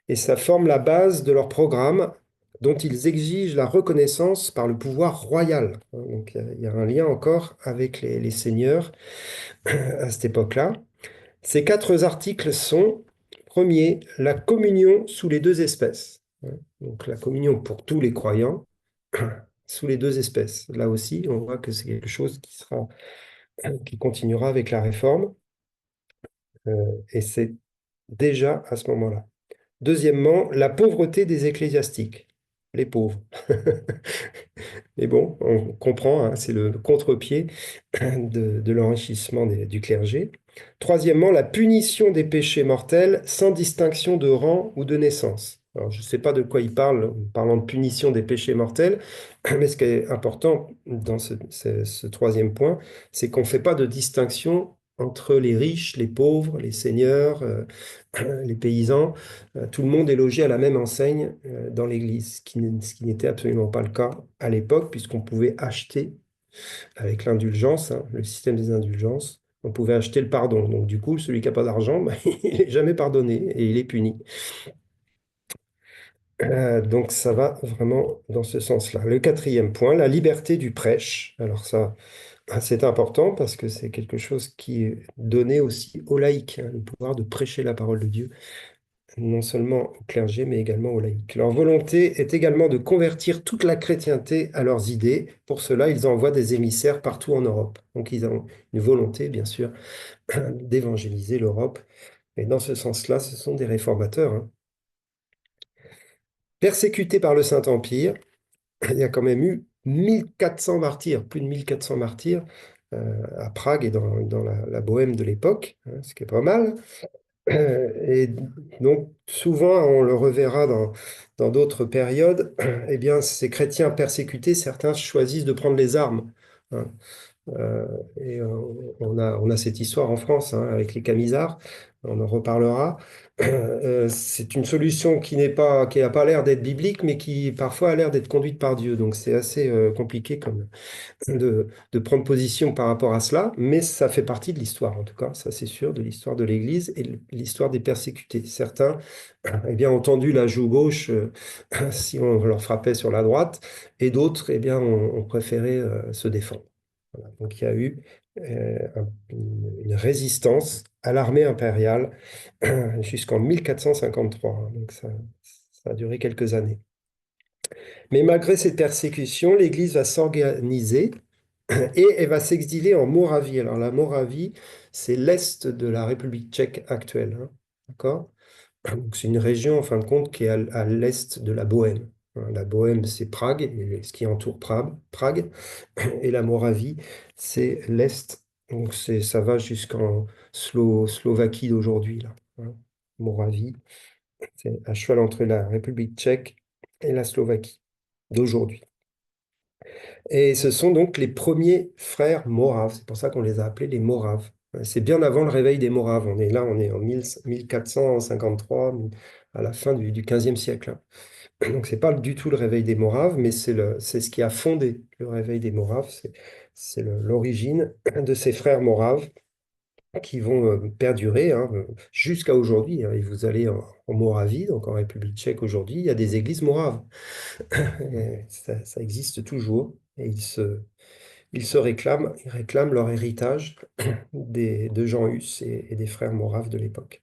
Et ça forme la base de leur programme dont ils exigent la reconnaissance par le pouvoir royal, hein. Donc, il y a un lien encore avec les seigneurs à cette époque-là. Ces 4 articles sont, premier, la communion sous les 2 espèces. Donc la communion pour tous les croyants sous les 2 espèces. Là aussi, on voit que c'est quelque chose qui continuera avec la réforme, et c'est déjà à ce moment-là. Deuxièmement, la pauvreté des ecclésiastiques, les pauvres. Mais bon, on comprend, hein, c'est le contre-pied de l'enrichissement du clergé. Troisièmement, la punition des péchés mortels sans distinction de rang ou de naissance. Alors, je ne sais pas de quoi il parle en parlant de punition des péchés mortels, mais ce qui est important dans ce troisième point, c'est qu'on ne fait pas de distinction entre les riches, les pauvres, les seigneurs, les paysans. Tout le monde est logé à la même enseigne dans l'Église, ce qui n'était absolument pas le cas à l'époque, puisqu'on pouvait acheter avec l'indulgence, hein, le système des indulgences, on pouvait acheter le pardon. Donc du coup, celui qui n'a pas d'argent, bah, il n'est jamais pardonné et il est puni. Donc ça va vraiment dans ce sens-là. Le 4e point, la liberté du prêche. Alors ça, c'est important parce que c'est quelque chose qui est donné aussi aux laïcs, hein, le pouvoir de prêcher la parole de Dieu non seulement au clergé, mais également aux laïcs. Leur volonté est également de convertir toute la chrétienté à leurs idées. Pour cela, ils envoient des émissaires partout en Europe. Donc, ils ont une volonté, bien sûr, d'évangéliser l'Europe. Et dans ce sens-là, ce sont des réformateurs, hein. Persécutés par le Saint-Empire, il y a quand même eu 1400 martyrs, plus de 1400 martyrs à Prague et dans la Bohême de l'époque, hein, ce qui est pas mal. Et donc, souvent, on le reverra dans d'autres périodes, eh bien, ces chrétiens persécutés, certains choisissent de prendre les armes, hein. Euh, et on a cette histoire en France, hein, avec les Camisards, on en reparlera. C'est une solution qui n'a pas l'air d'être biblique, mais qui parfois a l'air d'être conduite par Dieu. Donc c'est assez compliqué de prendre position par rapport à cela, mais ça fait partie de l'histoire, en tout cas, ça c'est sûr, de l'histoire de l'Église et l'histoire des persécutés. Certains, eh bien, ont tendu la joue gauche si on leur frappait sur la droite, et d'autres, eh bien, ont préféré se défendre. Voilà. Donc il y a eu une résistance à l'armée impériale jusqu'en 1453. Hein. Donc ça a duré quelques années. Mais malgré cette persécution, l'Église va s'organiser et elle va s'exiler en Moravie. Alors la Moravie, c'est l'est de la République tchèque actuelle, hein. D'accord? Donc, c'est une région, en fin de compte, qui est à l'est de la Bohême. Hein, la Bohême, c'est Prague, et ce qui entoure Prague. Et la Moravie, c'est l'est. Donc, ça va jusqu'en Slovaquie d'aujourd'hui, là, hein. Moravie, c'est à cheval entre la République tchèque et la Slovaquie d'aujourd'hui. Et ce sont donc les premiers frères moraves. C'est pour ça qu'on les a appelés les moraves. C'est bien avant le réveil des moraves. On est en 1453, à la fin du XVe siècle, hein. Donc, ce n'est pas du tout le réveil des moraves, mais c'est ce qui a fondé le réveil des moraves. C'est l'origine de ces frères moraves qui vont perdurer, hein, jusqu'à aujourd'hui, hein. Et vous allez en Moravie, donc en République tchèque aujourd'hui, il y a des églises moraves. Et ça existe toujours. Et ils réclament leur héritage de Jean Hus et des frères moraves de l'époque.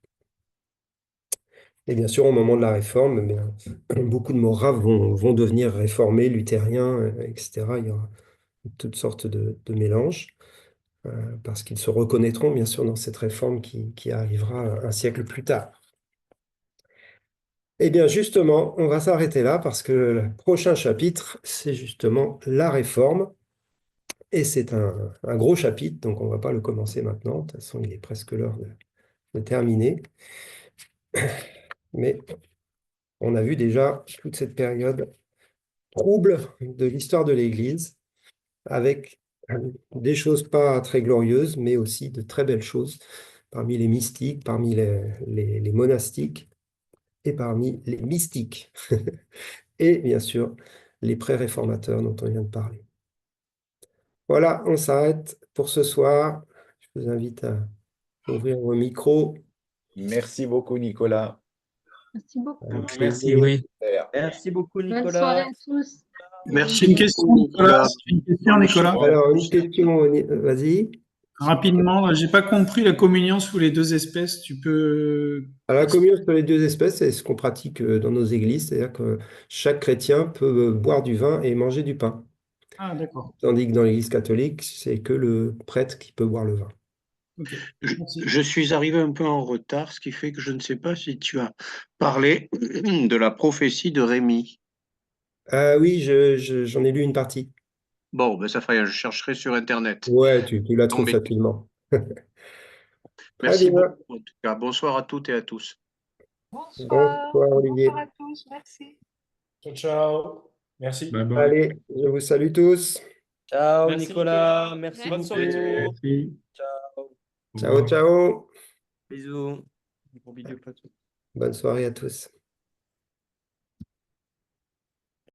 Et bien sûr, au moment de la réforme, eh bien, beaucoup de moraves vont devenir réformés, luthériens, etc. Il y aura toutes sortes de mélanges, parce qu'ils se reconnaîtront bien sûr dans cette réforme qui arrivera un siècle plus tard. Eh bien, justement, on va s'arrêter là parce que le prochain chapitre, c'est justement la réforme. Et c'est un gros chapitre, donc on ne va pas le commencer maintenant. De toute façon, il est presque l'heure de terminer. Mais on a vu déjà toute cette période trouble de l'histoire de l'Église, avec des choses pas très glorieuses, mais aussi de très belles choses, parmi les mystiques, parmi les monastiques et parmi les mystiques. Et bien sûr, les pré-réformateurs dont on vient de parler. Voilà, on s'arrête pour ce soir. Je vous invite à ouvrir vos micros. Merci beaucoup, Nicolas. Merci beaucoup. Avec Merci, plaisir. oui. Merci beaucoup, Bonne soirée Nicolas. à tous. Merci. Une question, Nicolas. Une question, Nicolas. Alors, une question, vas-y. Rapidement, j'ai pas compris la communion sous les deux espèces. Tu peux. Alors, la communion sur les deux espèces, c'est ce qu'on pratique dans nos églises, c'est-à-dire que chaque chrétien peut boire du vin et manger du pain. Ah, d'accord. Tandis que dans l'église catholique, c'est que le prêtre qui peut boire le vin. Ok. Merci. Je suis arrivé un peu en retard, ce qui fait que je ne sais pas si tu as parlé de la prophétie de Rémi. Ah oui, j'en ai lu une partie. Bon, ben ça fait rien, je chercherai sur Internet. Ouais, tu la trouves Tombé. facilement. Très Merci bien. beaucoup, en tout cas. Bonsoir à toutes et à tous. Bonsoir. Bonsoir, Olivier. Bonsoir à tous. Merci. Ciao, ciao. Merci. Bye bye. Allez, je vous salue tous. Ciao, Merci, Nicolas. Merci Bonne beaucoup. soirée tout le monde. Merci. Ciao. Ciao, ciao. Bisous. Gros bisous, Plateau. Bonne soirée à tous.